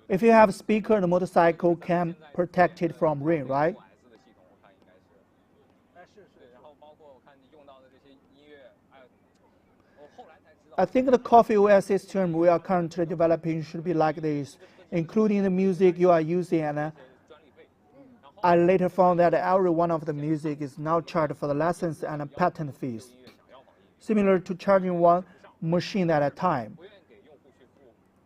If you have a speaker, the motorcycle can protect it from rain, right? I think the Coffee OS system we are currently developing should be like this, including the music you are using, and I later found that every one of the music is now charged for the license and patent fees, similar to charging one machine at a time.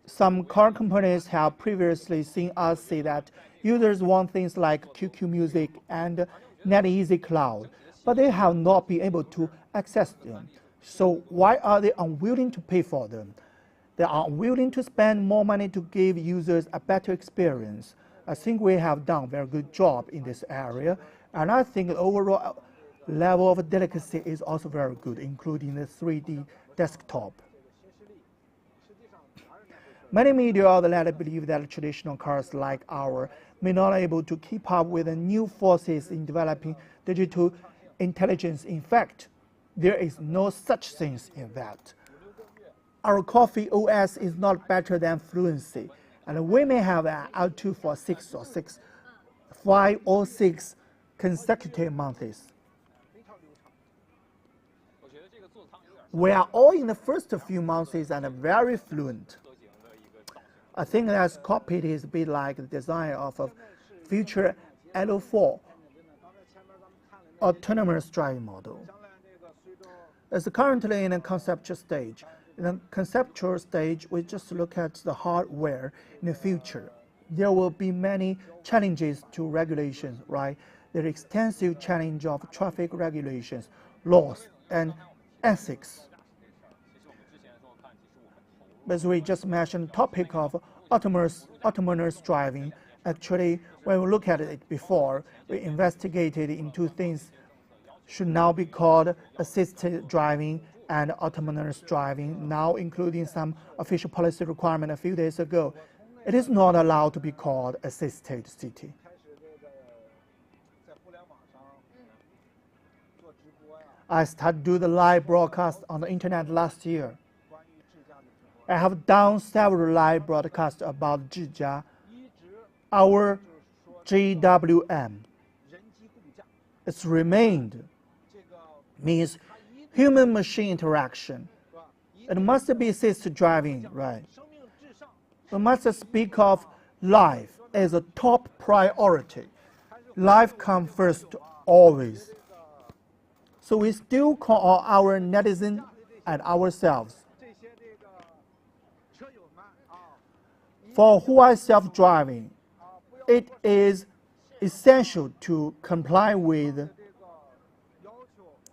Some car companies have previously seen us say that users want things like QQ Music and NetEasy Cloud, but they have not been able to access them. So why are they unwilling to pay for them? They are unwilling to spend more money to give users a better experience. I think we have done a very good job in this area, and I think the overall level of delicacy is also very good, including the 3D desktop. Many media outlets believe that traditional cars like ours may not be able to keep up with the new forces in developing digital intelligence. In fact, there is no such thing in that. Our Coffee OS is not better than Fluency, and we may have an L2 for 5 or 6 consecutive months. We are all in the first few months and very fluent. I think that cockpit is a bit like the design of a future L4 autonomous driving model. It's currently in a conceptual stage. In the conceptual stage, we just look at the hardware in the future. There will be many challenges to regulations, right? There is extensive challenge of traffic regulations, laws, and ethics. As we just mentioned, the topic of autonomous driving, actually, when we look at it before, we investigated into things should now be called assisted driving and autonomous driving, now including some official policy requirement a few days ago. It is not allowed to be called assisted city. I started to do the live broadcast on the internet last year. I have done several live broadcasts about Zhijia, our GWM. It's remained, means human-machine interaction. It must be assisted driving, right? We must speak of life as a top priority. Life comes first always. So we still call our netizens and ourselves. For who are self-driving, it is essential to comply with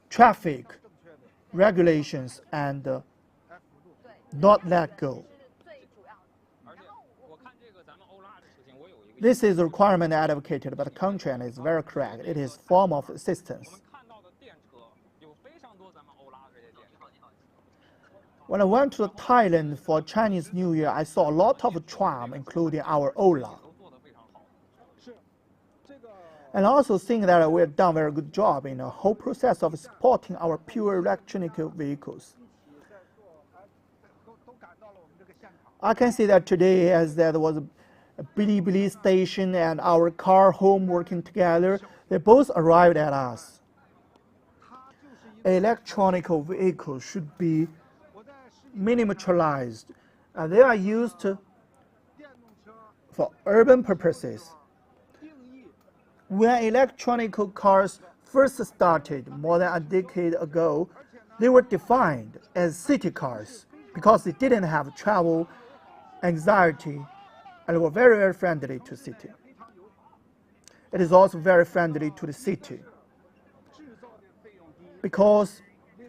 traffic regulations and not let go. This is a requirement advocated by the country and is very correct. It is a form of assistance. When I went to Thailand for Chinese New Year, I saw a lot of tram, including our Ola. And I also think that we have done a very good job in the whole process of supporting our pure electronic vehicles. I can see that today, as there was a Bilibili station and our car home working together, they both arrived at us. Electronic vehicles should be miniaturized. They are used for urban purposes. When electronic cars first started more than a decade ago, they were defined as city cars because they didn't have travel anxiety and were very, very friendly to city. It is also very friendly to the city because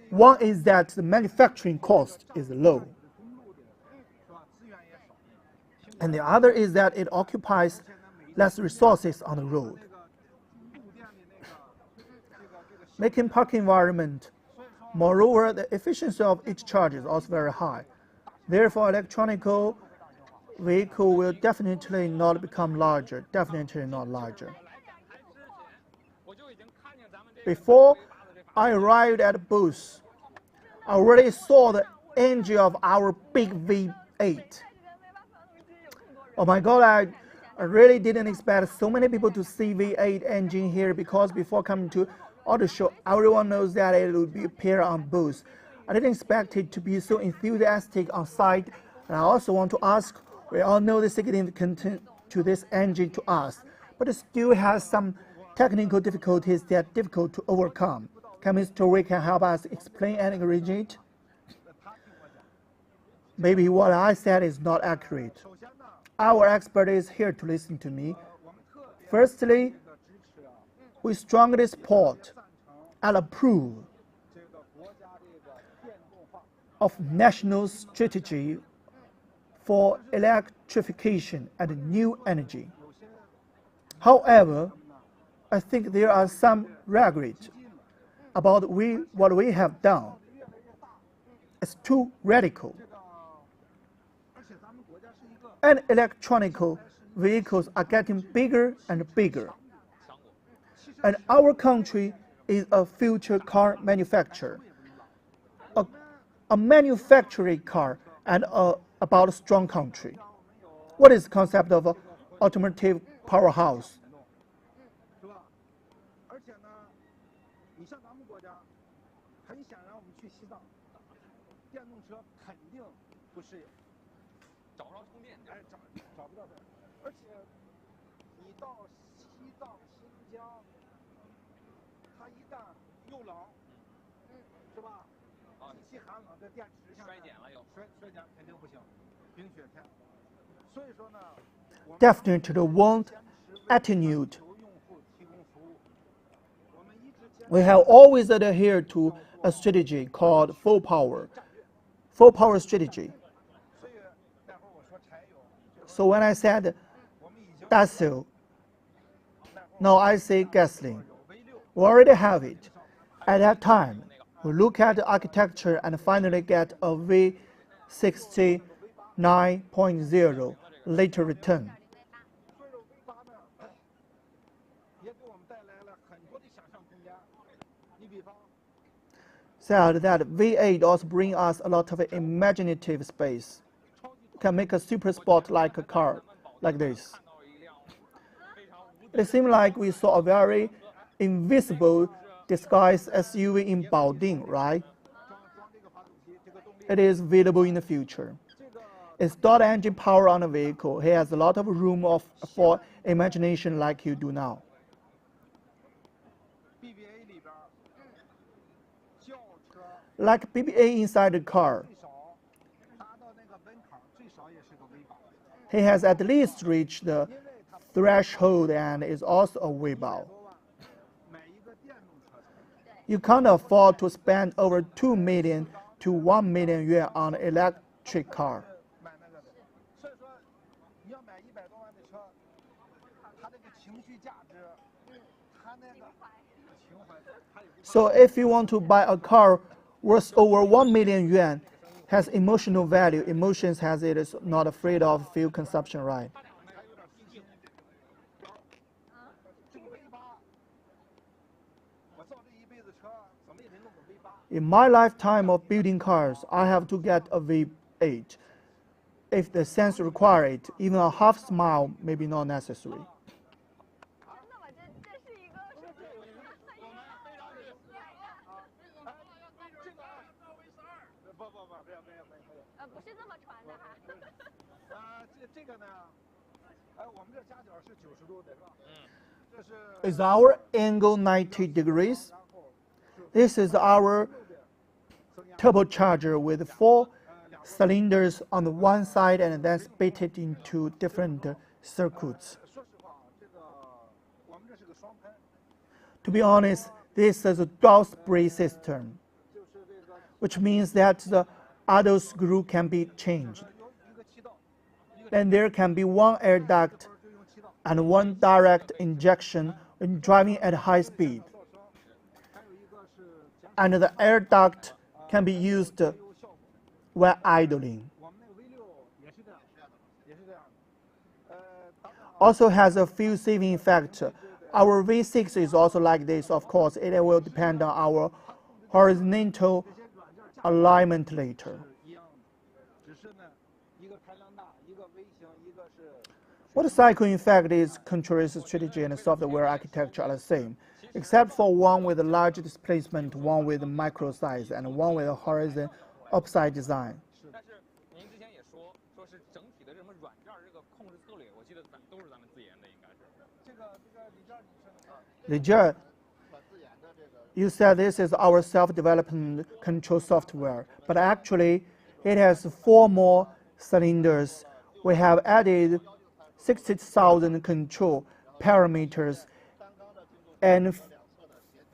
one is that the manufacturing cost is low, and the other is that it occupies less resources on the road, making parking environment. Moreover, the efficiency of each charge is also very high. Therefore, electronic vehicle will definitely not become larger, definitely not larger. Before I arrived at the booth, I already saw the engine of our big V8. Oh my God, I really didn't expect so many people to see V8 engine here, because before coming to auto show, everyone knows that it would be appear on booth. I didn't expect it to be so enthusiastic on site. And I also want to ask, we all know the significance to this engine to us, but it still has some technical difficulties that are difficult to overcome. Can Mr. Wei can help us explain and arrange it? Maybe what I said is not accurate. Our expert is here to listen to me. Firstly, we strongly support and approve of national strategy for electrification and new energy. However, I think there are some regrets about what we have done. It's too radical. And electronic vehicles are getting bigger and bigger. And our country is a future car manufacturer, a manufacturing car and about a strong country. What is the concept of an automotive powerhouse? Definitely won't attenuate. We have always adhered to a strategy called full power strategy. So when I said diesel, now I say gasoline. We already have it. At that time, we look at the architecture and finally get a V69.0 later return. Said that V8 also brings us a lot of imaginative space. You can make a super sport like a car like this. It seems like we saw a very invisible disguised SUV in Baoding, right? It is available in the future. Installed engine power on a vehicle. He has a lot of room for imagination like you do now. Like BBA inside the car, he has at least reached the threshold and is also a Weibao. You can't afford to spend over 2 million to 1 million yuan on an electric car. So if you want to buy a car worth over 1 million yuan, has emotional value. Emotions has it is not afraid of fuel consumption, right? In my lifetime of building cars, I have to get a V8. If the sense require it, even a half mile may be not necessary. Is our angle 90 degrees? This is our turbocharger with 4 cylinders on the one side and then split it into different circuits. To be honest, this is a dual spray system, which means that the other screw can be changed. Then there can be one air duct and one direct injection when driving at high speed. And the air duct can be used while idling. Also has a fuel saving effect. Our V6 is also like this. Of course, it will depend on our horizontal alignment later. Motorcycle, in fact, is control strategy and software architecture are the same, except for one with a large displacement, one with micro size, and one with a horizon upside design. Lijer, you said this is our self-development control software, but actually it has 4 more cylinders. We have added 60,000 control parameters and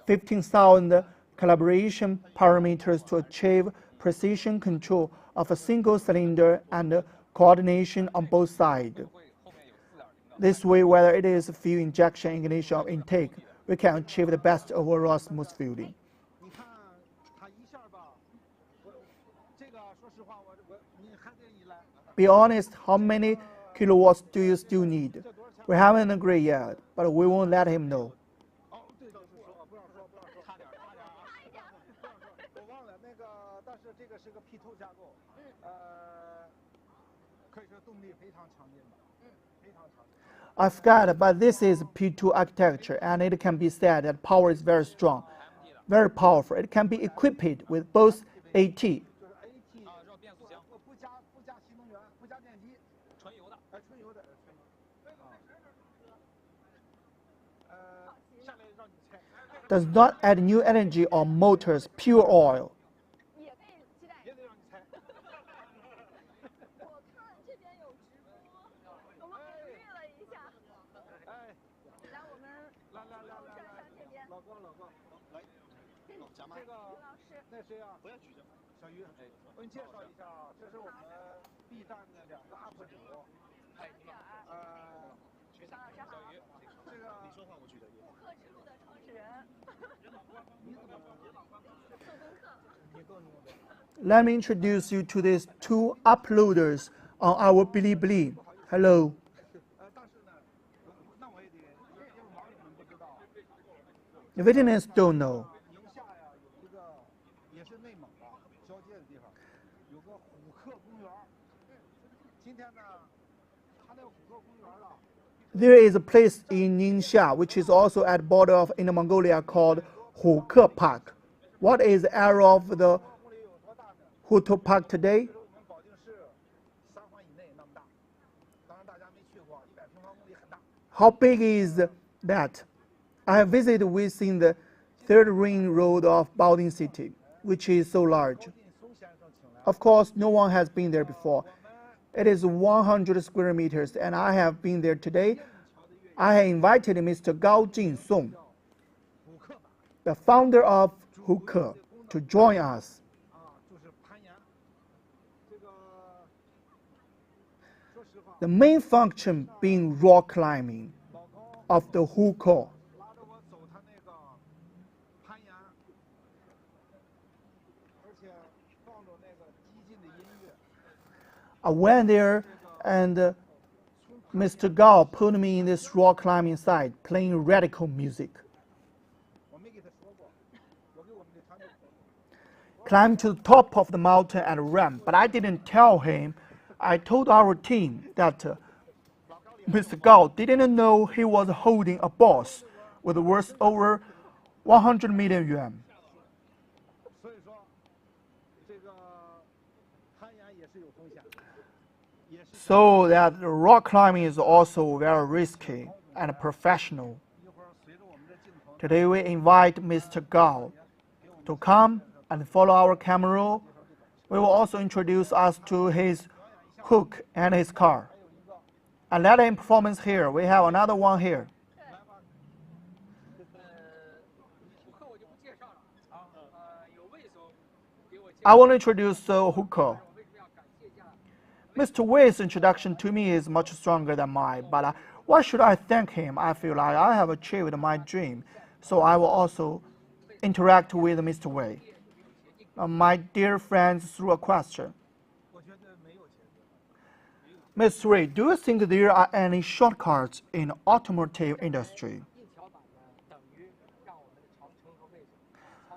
15,000 calibration parameters to achieve precision control of a single cylinder and coordination on both sides. This way, whether it is fuel injection, ignition, or intake, we can achieve the best overall smooth fueling. Be honest, how many kilowatts do you still need? We haven't agreed yet, but we won't let him know. I forgot, but this is P2 architecture, and it can be said that power is very strong, very powerful. It can be equipped with both AT. Does not add new energy or motors, pure oil. Let me introduce you to these 2 uploaders on our Bilibili. Hello. The Vietnamese don't know. There is a place in Ningxia, which is also at the border of Inner Mongolia, called Huke Park. What is the area of the Huke Park today? How big is that? I have visited within the 3rd ring road of Baoding City, which is so large. Of course, no one has been there before. It is 100 square meters, and I have been there today. I have invited Mr. Gao Jinsong, the founder of Huke, to join us. The main function being rock climbing of the Huke. I went there and Mr. Gao put me in this rock climbing site playing radical music. Climbed to the top of the mountain and ran, but I didn't tell him. I told our team that Mr. Gao didn't know he was holding a boss with worth over 100 million yuan. So that rock climbing is also very risky and professional. Today we invite Mr. Gao to come and follow our camera roll. We will also introduce us to his hook and his car. And let him performance here. We have another one here. I want to introduce Hooker. Mr. Wei's introduction to me is much stronger than mine, but why should I thank him? I feel like I have achieved my dream, so I will also interact with Mr. Wei. My dear friends, through a question. Mr. Wei, do you think there are any shortcuts in automotive industry?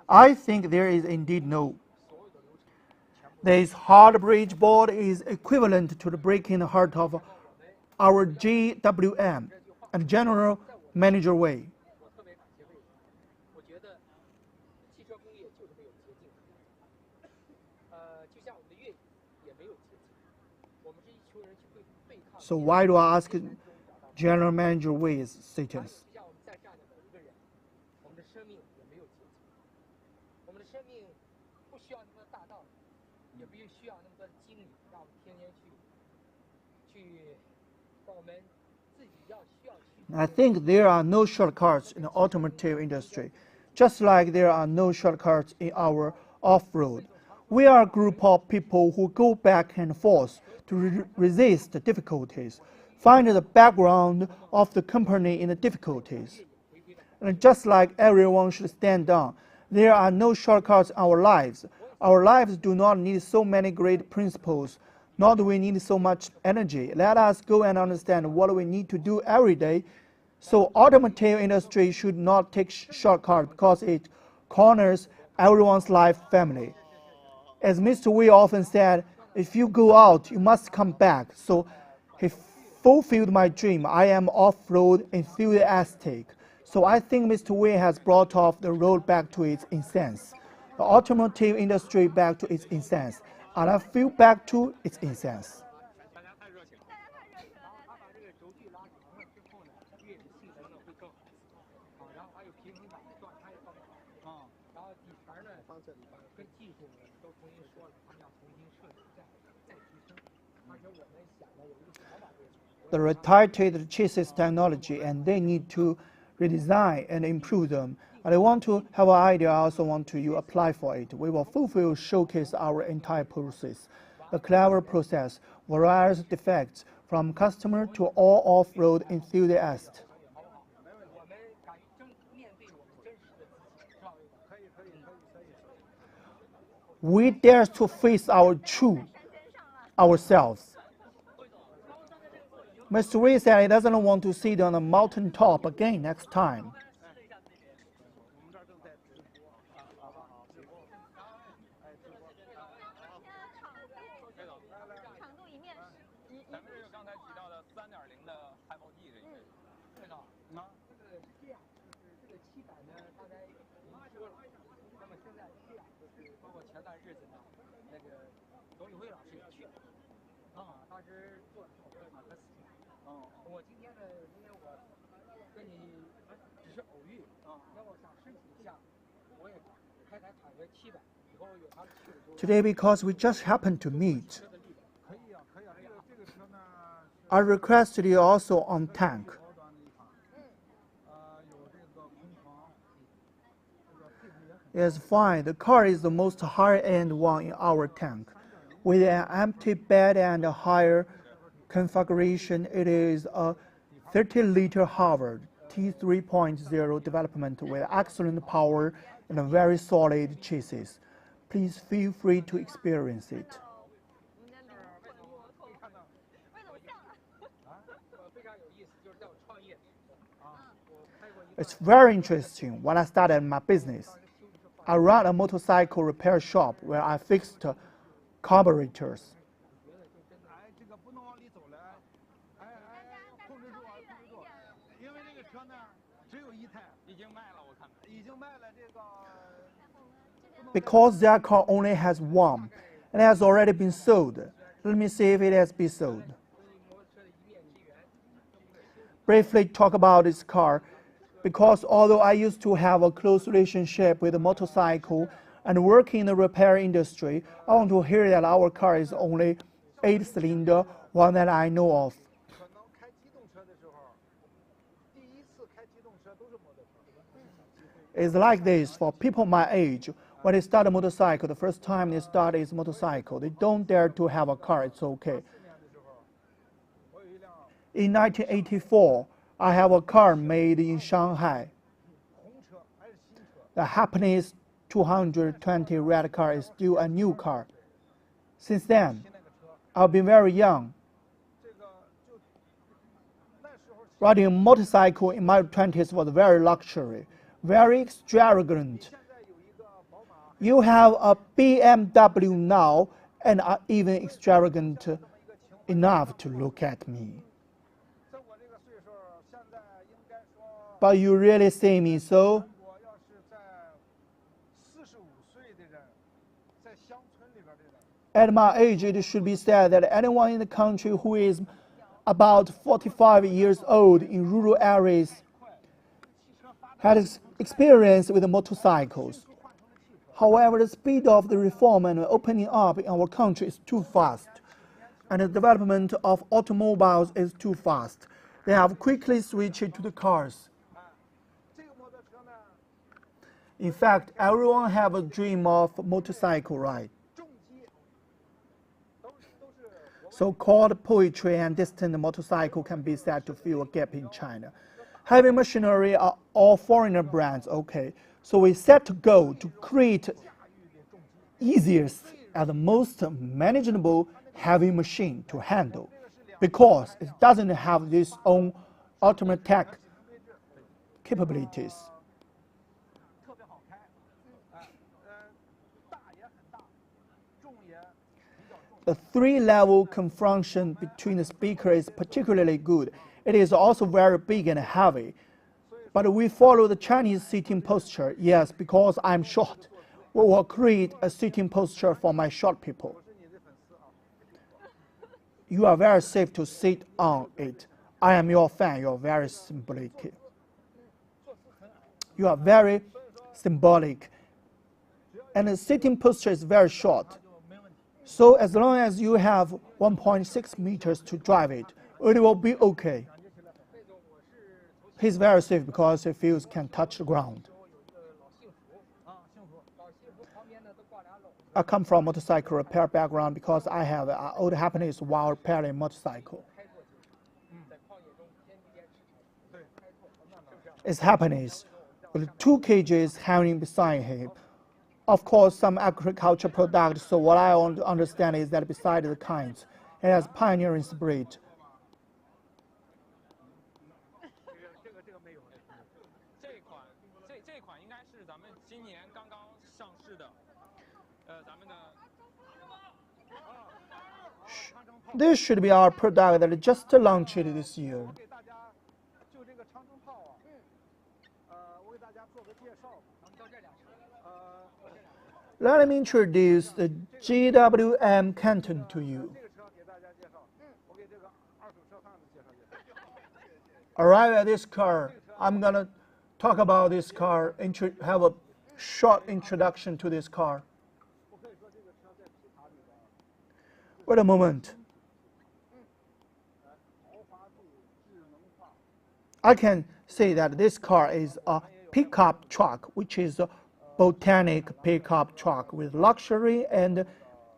I think there is indeed no. This hard bridge board is equivalent to the breaking heart of our GWM and General Manager Wei. So why do I ask General Manager Wei's status? I think there are no shortcuts in the automotive industry, just like there are no shortcuts in our off-road. We are a group of people who go back and forth to resist the difficulties, find the background of the company in the difficulties. And just like everyone should stand down, there are no shortcuts in our lives. Our lives do not need so many great principles, nor do we need so much energy. Let us go and understand what we need to do every day. So automotive industry should not take shortcuts because it corners everyone's life family. As Mr. Wei often said, if you go out, you must come back. So he fulfilled my dream. I am off-road enthusiastic. So I think Mr. Wei has brought off the road back to its essence, the automotive industry back to its essence, and I feel back to its essence. The retired chassis technology, and they need to redesign and improve them. And I want to have an idea. I also want to you apply for it. We will showcase our entire process, a clever process, various defects from customer to all off-road enthusiasts. We dare to face our true ourselves. Mr. Wei said he doesn't want to sit on the mountain top again next time. Today, because we just happened to meet, I requested you also on tank. It's fine. The car is the most high-end one in our tank. With an empty bed and a higher configuration, it is a 30-liter Harvard T3.0 development with excellent power and a very solid chassis. please feel free to experience it. It's very interesting. When I started my business, I ran a motorcycle repair shop where I fixed carburetors. Because their car only has one, and has already been sold. Let me see if it has been sold. Briefly talk about this car, because although I used to have a close relationship with the motorcycle and work in the repair industry, I want to hear that our car is only 8-cylinder, one that I know of. It's like this for people my age. When they start a motorcycle, the first time they start is motorcycle. They don't dare to have a car, it's okay. In 1984, I have a car made in Shanghai. The Happiness 220 red car is still a new car. Since then, I've been very young. Riding a motorcycle in my 20s was very luxury, very extravagant. You have a BMW now and are even extravagant enough to look at me. But you really see me so? At my age, it should be said that anyone in the country who is about 45 years old in rural areas has experience with motorcycles. However, the speed of the reform and opening up in our country is too fast, and the development of automobiles is too fast. They have quickly switched to the cars. In fact, everyone have a dream of motorcycle ride. So-called poetry and distant motorcycle can be said to fill a gap in China. Heavy machinery are all foreigner brands, okay. So we set to go to create easiest and the most manageable heavy machine to handle, because it doesn't have its own automatic capabilities. The three-level configuration between the speaker is particularly good. It is also very big and heavy. But we follow the Chinese sitting posture. Yes, because I'm short. We will create a sitting posture for my short people. You are very safe to sit on it. I am your fan. You are very symbolic. You are very symbolic. And the sitting posture is very short. So as long as you have 1.6 meters to drive it, it will be okay. He's very safe because his feet can touch the ground. I come from motorcycle repair background because I have an old happiness while repairing motorcycle. It's happiness with 2 kgs hanging beside him. Of course, some agriculture products, so what I want to understand is that beside the kinds, it has pioneering spirit. This should be our product that just launched this year. Let me introduce the GWM Canton to you. Arrive at this car. I'm going to talk about this car, have a short introduction to this car. Wait a moment. I can say that this car is a pickup truck, which is a botanic pickup truck with luxury and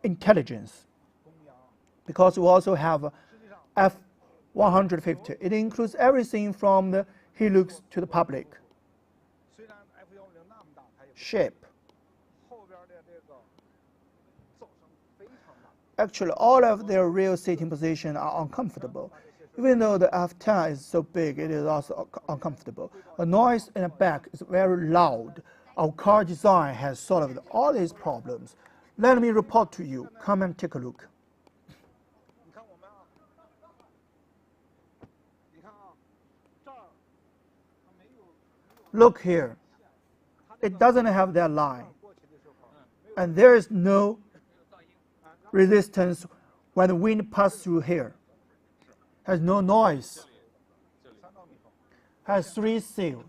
intelligence. Because we also have F-150. It includes everything from the Hilux to the public. Shape. Actually, all of their real seating positions are uncomfortable. Even though the F10 is so big, it is also uncomfortable. The noise in the back is very loud. Our car design has solved all these problems. Let me report to you. Come and take a look. Look here. It doesn't have that line. And there is no resistance when the wind passes through here. Has no noise. Has 3 seals.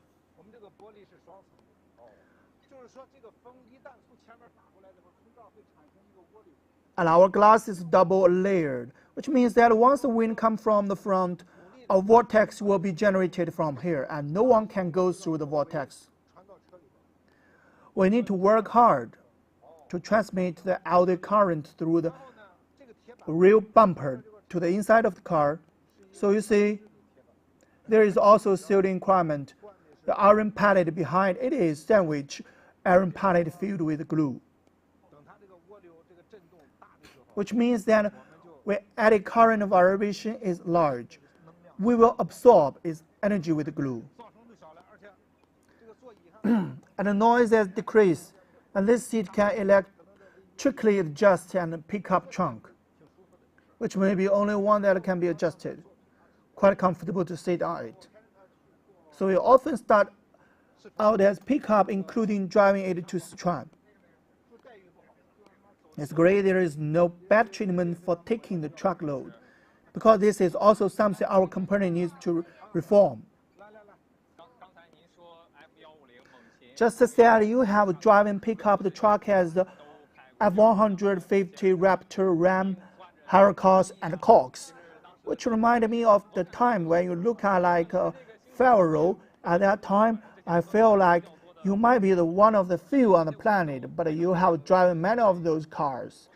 And our glass is double layered, which means that once the wind comes from the front, a vortex will be generated from here, and no one can go through the vortex. We need to work hard to transmit the outlet current through the rear bumper to the inside of the car. So you see, there is also sealing requirement. The iron pallet behind it is sandwich iron pallet filled with glue, which means that when eddy current vibration is large, we will absorb its energy with glue. And the noise has decreased, and this seat can electrically adjust and pick up trunk, which may be only one that can be adjusted. Quite comfortable to sit on it. So we often start out as pickup, including driving it to Sichuan. It's great there is no bad treatment for taking the truckload, because this is also something our company needs to reform. Just as that you have a driving pickup, the truck has the F-150 Raptor, Ram, Huracan, and Cox, which reminded me of the time when you look at like a Pharaoh. At that time, I feel like you might be the one of the few on the planet, but you have driven many of those cars.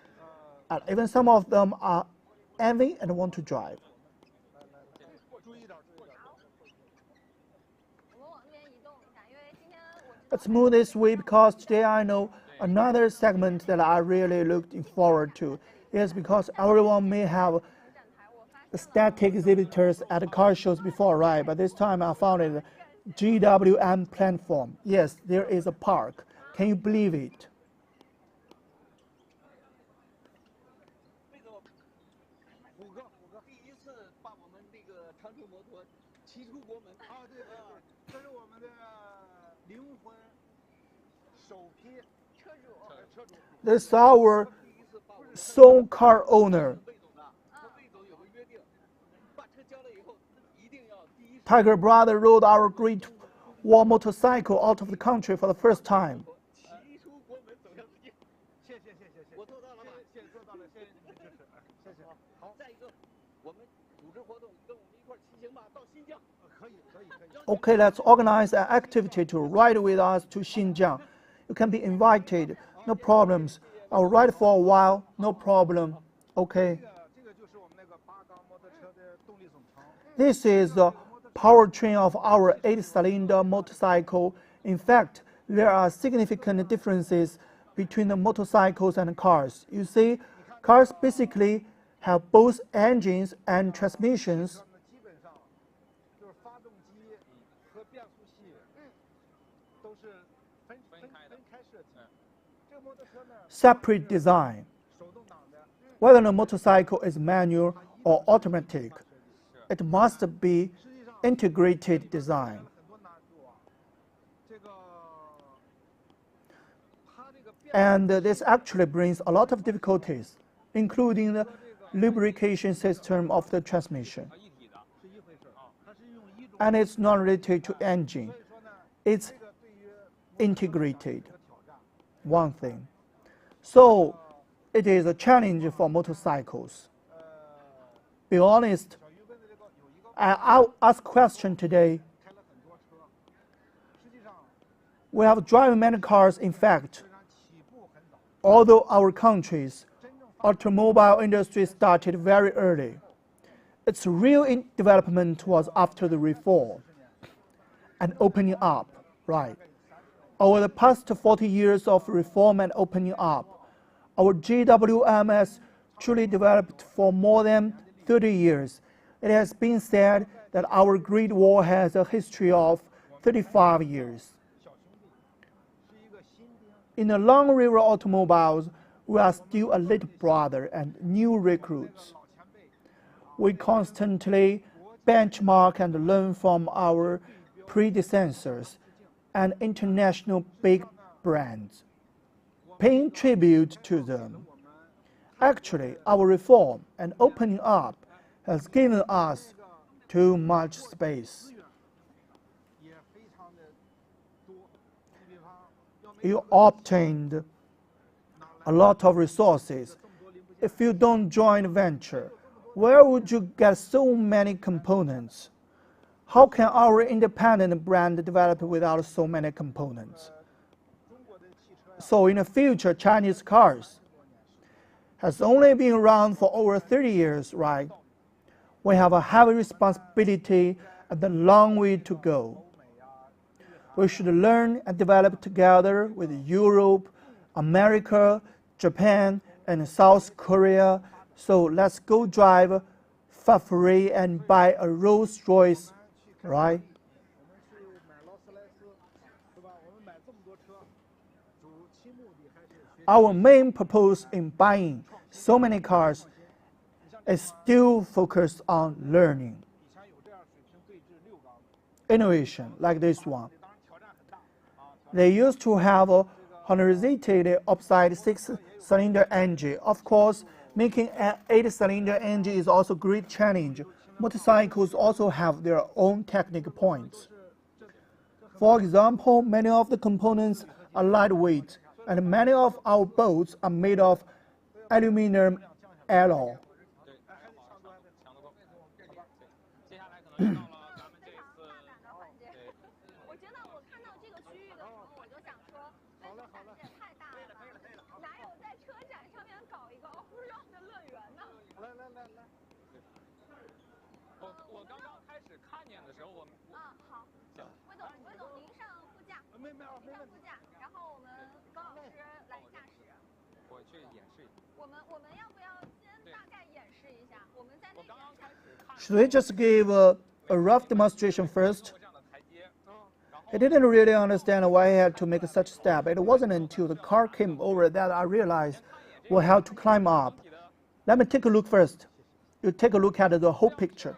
And even some of them are envy and want to drive. Let's move this way, because today I know another segment that I really looking forward to is because everyone may have static exhibitors at car shows before, right? But this time I found it GWM platform. Yes, there is a park. Can you believe it? This is our sole car owner. Tiger brother rode our Great Wall motorcycle out of the country for the first time. Okay, let's organize an activity to ride with us to Xinjiang. You can be invited, no problems. I'll ride for a while, no problem. Okay. This is the powertrain of our 8-cylinder motorcycle. In fact, there are significant differences between the motorcycles and cars. You see, cars basically have both engines and transmissions. Separate design. Whether the motorcycle is manual or automatic, it must be integrated design. And this actually brings a lot of difficulties, including the lubrication system of the transmission. And it's not related to engine. It's integrated, one thing. So it is a challenge for motorcycles. Be honest, I'll ask a question today. We have driven many cars, in fact. Although our country's automobile industry started very early, its real development was after the reform and opening up, right? Over the past 40 years of reform and opening up, our GWM has truly developed for more than 30 years. It has been said that our Great Wall has a history of 35 years. In the Long River automobiles, we are still a little brother and new recruits. We constantly benchmark and learn from our predecessors and international big brands, paying tribute to them. Actually, our reform and opening up has given us too much space. You obtained a lot of resources. If you don't join the venture, where would you get so many components? How can our independent brand develop without so many components? So in the future, Chinese cars has only been around for over 30 years, right? We have a heavy responsibility and a long way to go. We should learn and develop together with Europe, America, Japan, and South Korea. So let's go drive Ferrari and buy a Rolls Royce, right? Our main purpose in buying so many cars is still focused on learning. Innovation, like this one. They used to have a horizontal upside 6-cylinder engine. Of course, making an 8-cylinder engine is also a great challenge. Motorcycles also have their own technical points. For example, many of the components are lightweight, and many of our boats are made of aluminum alloy. Should we just give a rough demonstration first? I didn't really understand why I had to make such a step. It wasn't until the car came over that I realized we had to climb up. Let me take a look first. You take a look at the whole picture.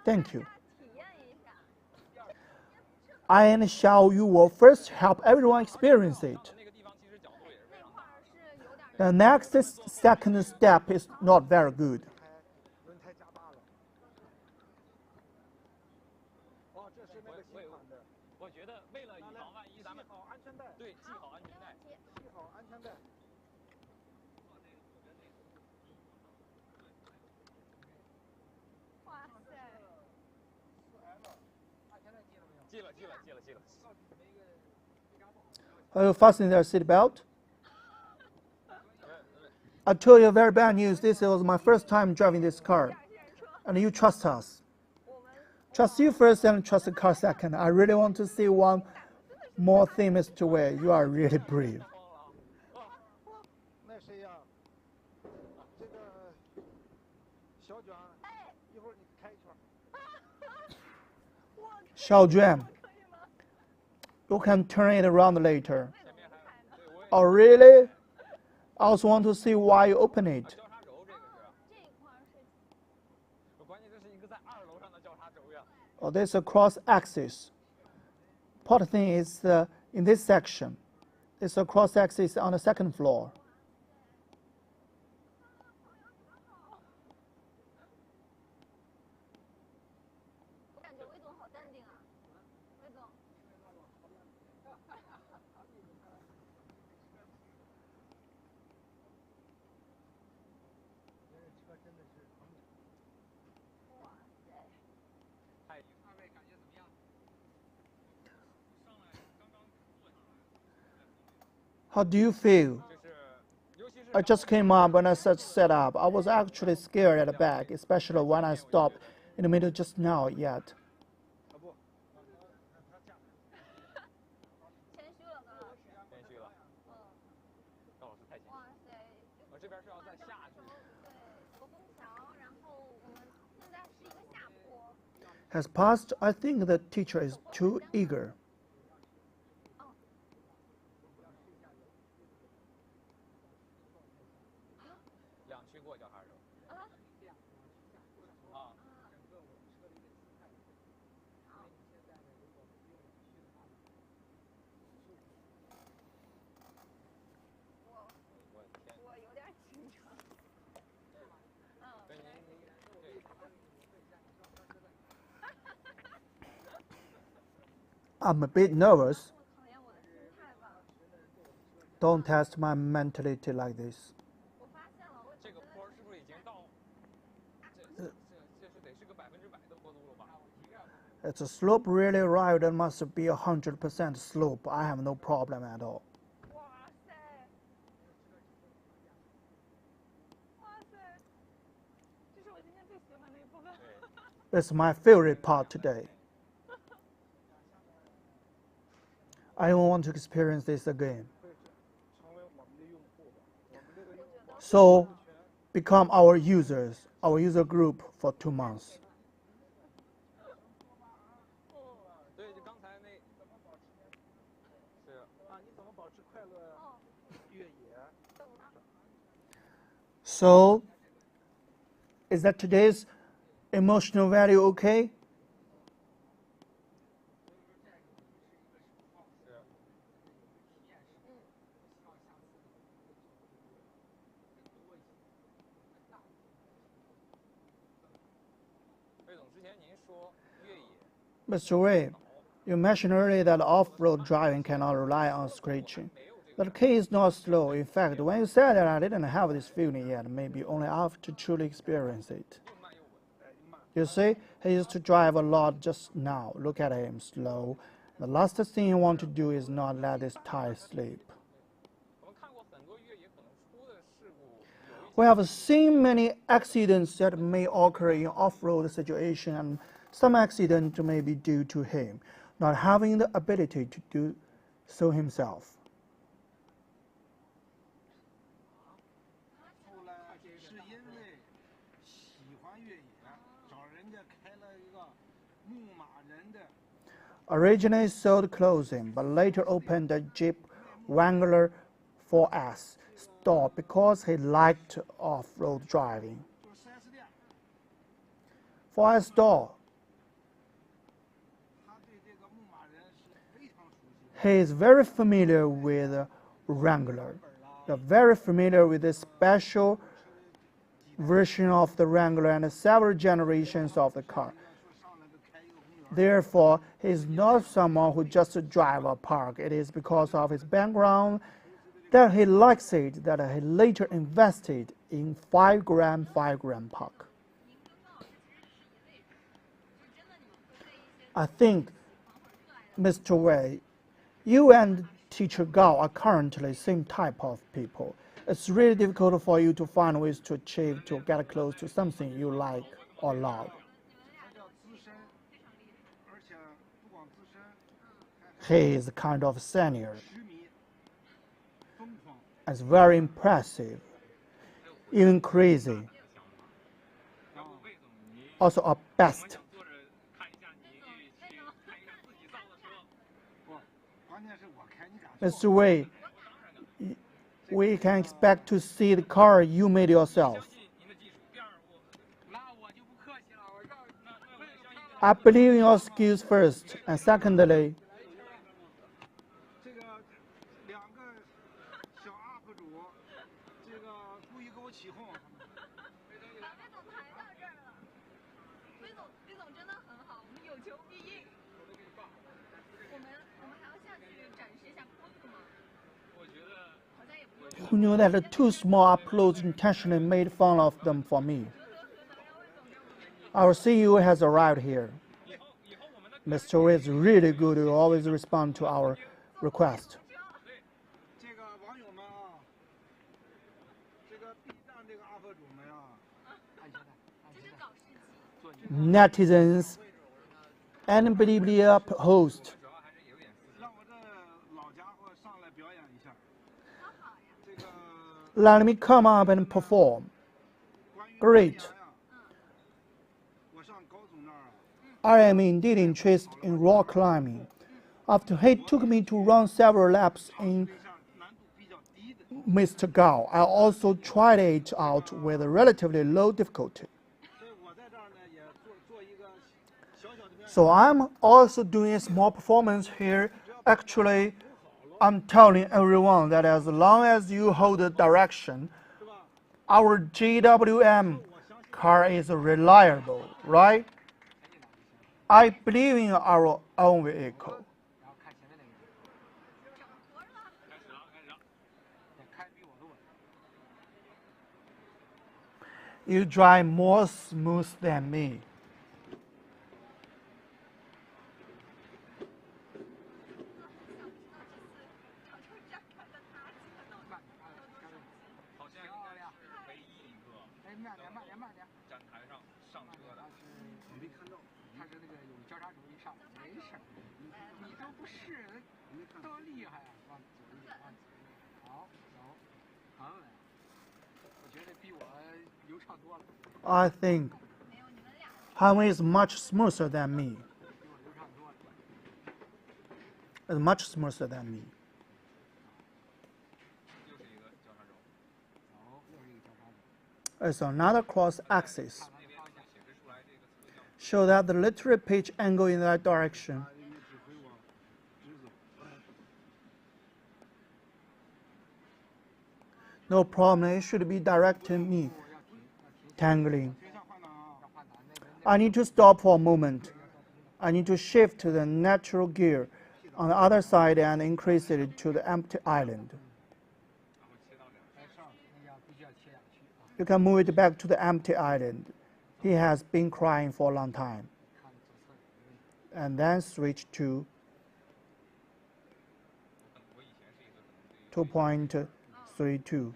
Thank you. I and Xiao Yu will first help everyone experience it. The next second step is not very good. Are you fastening their seatbelt? I tell you very bad news. This was my first time driving this car. And you trust us. Trust you first and trust the car second. I really want to see one more thing, Mr. Wei. You are really brave. Xiaojuan, you can turn it around later. Oh, really? I also want to see why you open it. Oh, there's a cross axis. Part thing is in this section. It's a cross axis on the second floor. How do you feel? I just came up when I set up. I was actually scared at the back, especially when I stopped in the middle just now yet. Has passed, I think the teacher is too eager. I'm a bit nervous. Don't test my mentality like this. It's a slope really arrived and must be 100% slope. I have no problem at all. It's my favorite part today. I don't want to experience this again. So, become our users, our user group for 2 months. So, is that today's emotional value okay? Mr. Wei, you mentioned earlier that off-road driving cannot rely on scratching. But K is not slow. In fact, when you said that, I didn't have this feeling yet, maybe only after truly experience it. You see, he used to drive a lot just now. Look at him, slow. The last thing you want to do is not let this tire slip. We have seen many accidents that may occur in off-road situation, and some accident may be due to him not having the ability to do so himself. Originally sold clothing, but later opened a Jeep Wrangler 4S store because he liked off-road driving. 4S store. He is very familiar with Wrangler. They're very familiar with the special version of the Wrangler and several generations of the car. Therefore, he is not someone who just drives a park. It is because of his background that he likes it, that he later invested in 5-gram park. I think, Mr. Wei, you and Teacher Gao are currently same type of people. It's really difficult for you to find ways to achieve, to get close to something you like or love. He is kind of senior. It's very impressive, even crazy. Also a best. Mr. Wei, we can expect to see the car you made yourself. I believe in your skills first, and secondly, who knew that the 2 small uploads intentionally made fun of them for me. Our CEO has arrived here. Mr. Wei is really good. He always respond to our request. Netizens and Bilibili host. Let me come up and perform. Great. I am indeed interested in rock climbing. After he took me to run several laps in Mr. Gao, I also tried it out with relatively low difficulty. So I'm also doing a small performance here. Actually, I'm telling everyone that as long as you hold the direction, our GWM car is reliable, right? I believe in our own vehicle. You drive more smooth than me. I think Hanwei is much smoother than me. It's much smoother than me. It's another cross axis. Show that the literary pitch angle in that direction. No problem, it should be directing me. Tangling. I need to stop for a moment. I need to shift to the natural gear on the other side and increase it to the empty island. You can move it back to the empty island. He has been crying for a long time. And then switch to 2.32.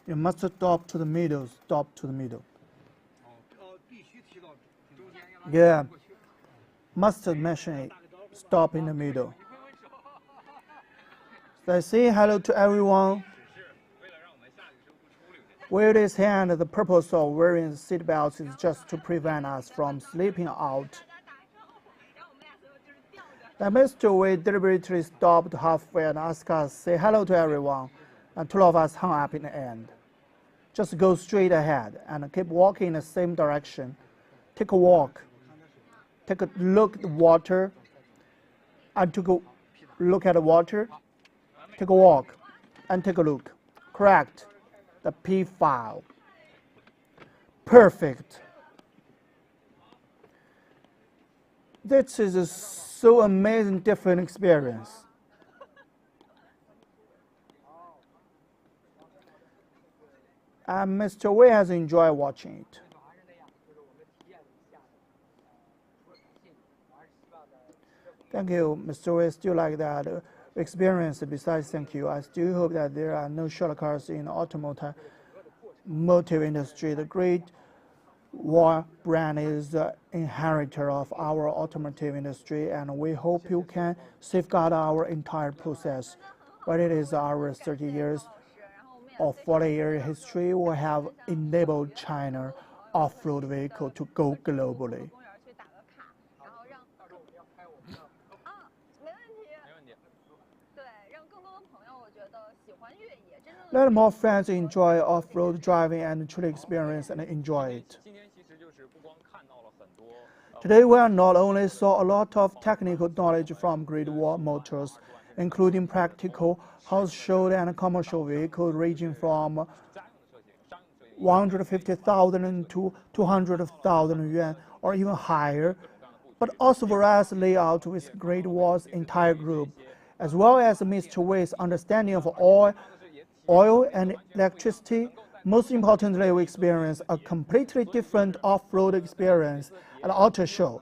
You must stop to the middle, stop to the middle. Yeah, must mention it, stop in the middle. So say hello to everyone. With his hand, the purpose of wearing seatbelts is just to prevent us from slipping out. Then Mr. Wei deliberately stopped halfway and asked us, say hello to everyone, and two of us hung up in the end. Just go straight ahead and keep walking in the same direction. Take a walk. Take a look at the water. And to go look at the water. Take a walk and take a look. Correct. The P file. Perfect. This is a so amazing different experience. And Mr. Wei has enjoyed watching it. Thank you, Mr. Wei. Still like that experience. Besides, thank you. I still hope that there are no shortcuts in the automotive industry. The Great Wall brand is the inheritor of our automotive industry, and we hope you can safeguard our entire process. But it is our 30 years or 40-year history, we have enabled China off-road vehicle to go globally. Let more fans enjoy off-road driving and truly experience and enjoy it. Today we not only saw a lot of technical knowledge from Great Wall Motors, including practical, house-showed and commercial vehicles ranging from 150,000 to 200,000 yuan or even higher, but also various layout with Great Wall's entire group, as well as Mr. Wei's understanding of oil and electricity. Most importantly, we experienced a completely different off-road experience at the auto show.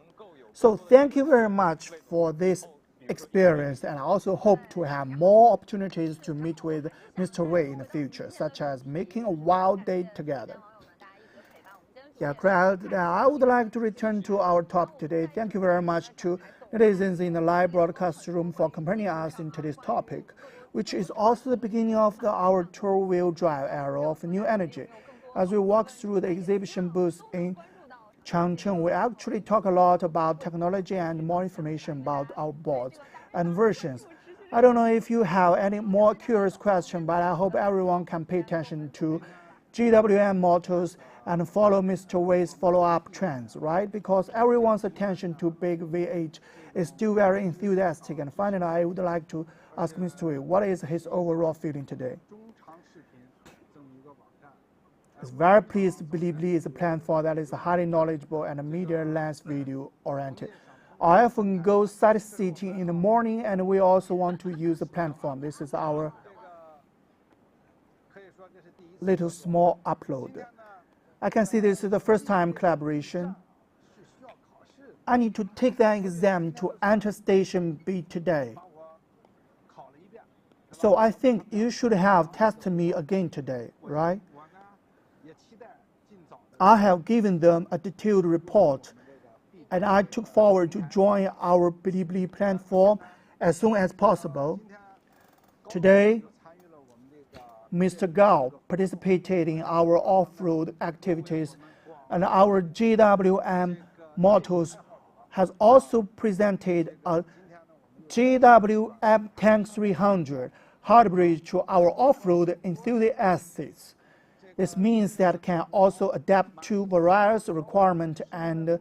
So thank you very much for this experience, and I also hope to have more opportunities to meet with Mr. Wei in the future, such as making a wild date together. Yeah, crowd, now I would like to return to our topic today. Thank you very much to netizens in the live broadcast room for accompanying us in today's topic, which is also the beginning of our two-wheel drive era of new energy. As we walk through the exhibition booth in Changchun, we actually talk a lot about technology and more information about our boards and versions. I don't know if you have any more curious questions, but I hope everyone can pay attention to GWM motors and follow Mr. Wei's follow-up trends, right? Because everyone's attention to big V8 is still very enthusiastic. And finally, I would like to ask Mr. Wei, what is his overall feeling today? He's very pleased Bilibili is a platform that is highly knowledgeable and media-lens video-oriented. I often go sightseeing in the morning, and we also want to use the platform. This is our little small upload. I can see this is the first time collaboration. I need to take that exam to enter Station B today. So I think you should have tested me again today, right? I have given them a detailed report, and I took forward to join our Bilibili platform as soon as possible. Today, Mr. Gao participated in our off-road activities, and our GWM Motors has also presented a GWM Tank 300 hybrid to our off-road enthusiasts. This means that it can also adapt to various requirements and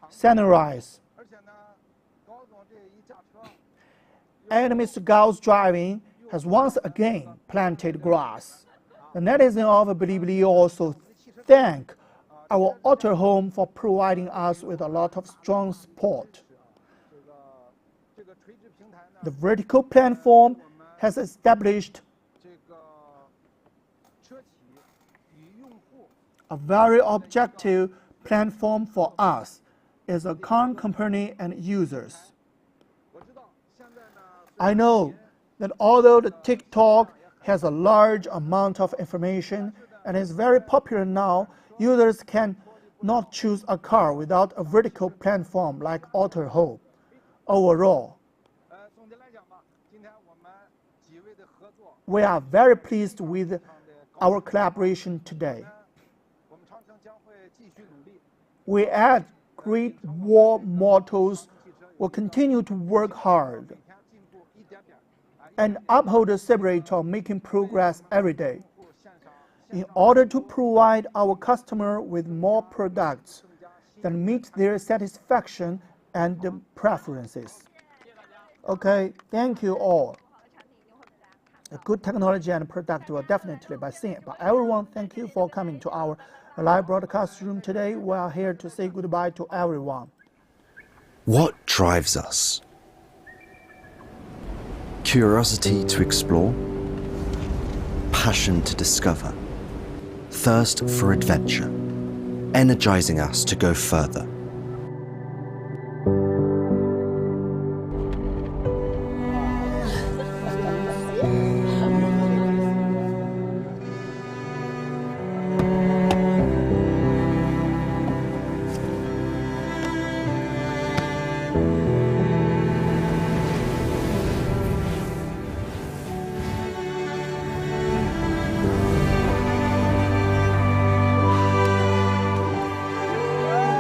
scenarios. And Mr. Gao's driving has once again planted grass. The netizen of Bilibili also thank our Auto Home for providing us with a lot of strong support. The vertical platform has established a very objective platform for us as a car company and users. I know that although the TikTok has a large amount of information and is very popular now, users can not choose a car without a vertical platform like Auto Home. Overall, we are very pleased with our collaboration today. We at Great Wall Motors will continue to work hard and uphold the spirit of making progress every day in order to provide our customer with more products that meet their satisfaction and preferences. Okay, thank you all. A good technology and product will definitely be seen. But everyone, thank you for coming to our live broadcast room today. We are here to say goodbye to everyone. What drives us? Curiosity to explore, passion to discover, thirst for adventure, energizing us to go further.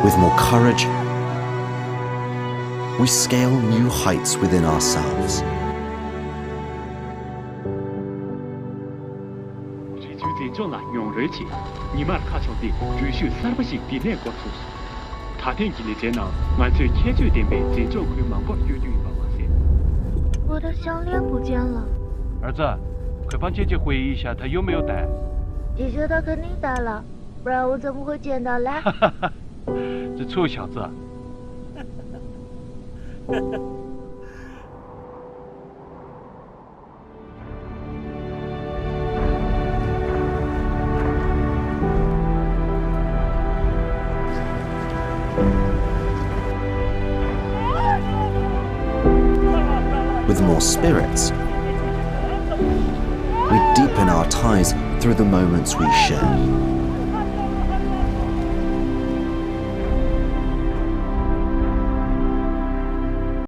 With more courage, we scale new heights within ourselves.我的项链不见了。儿子，快帮姐姐回忆一下，她有没有带？姐姐她肯定带了，不然我怎么会捡到嘞？这臭小子！ with more spirits. We deepen our ties through the moments we share.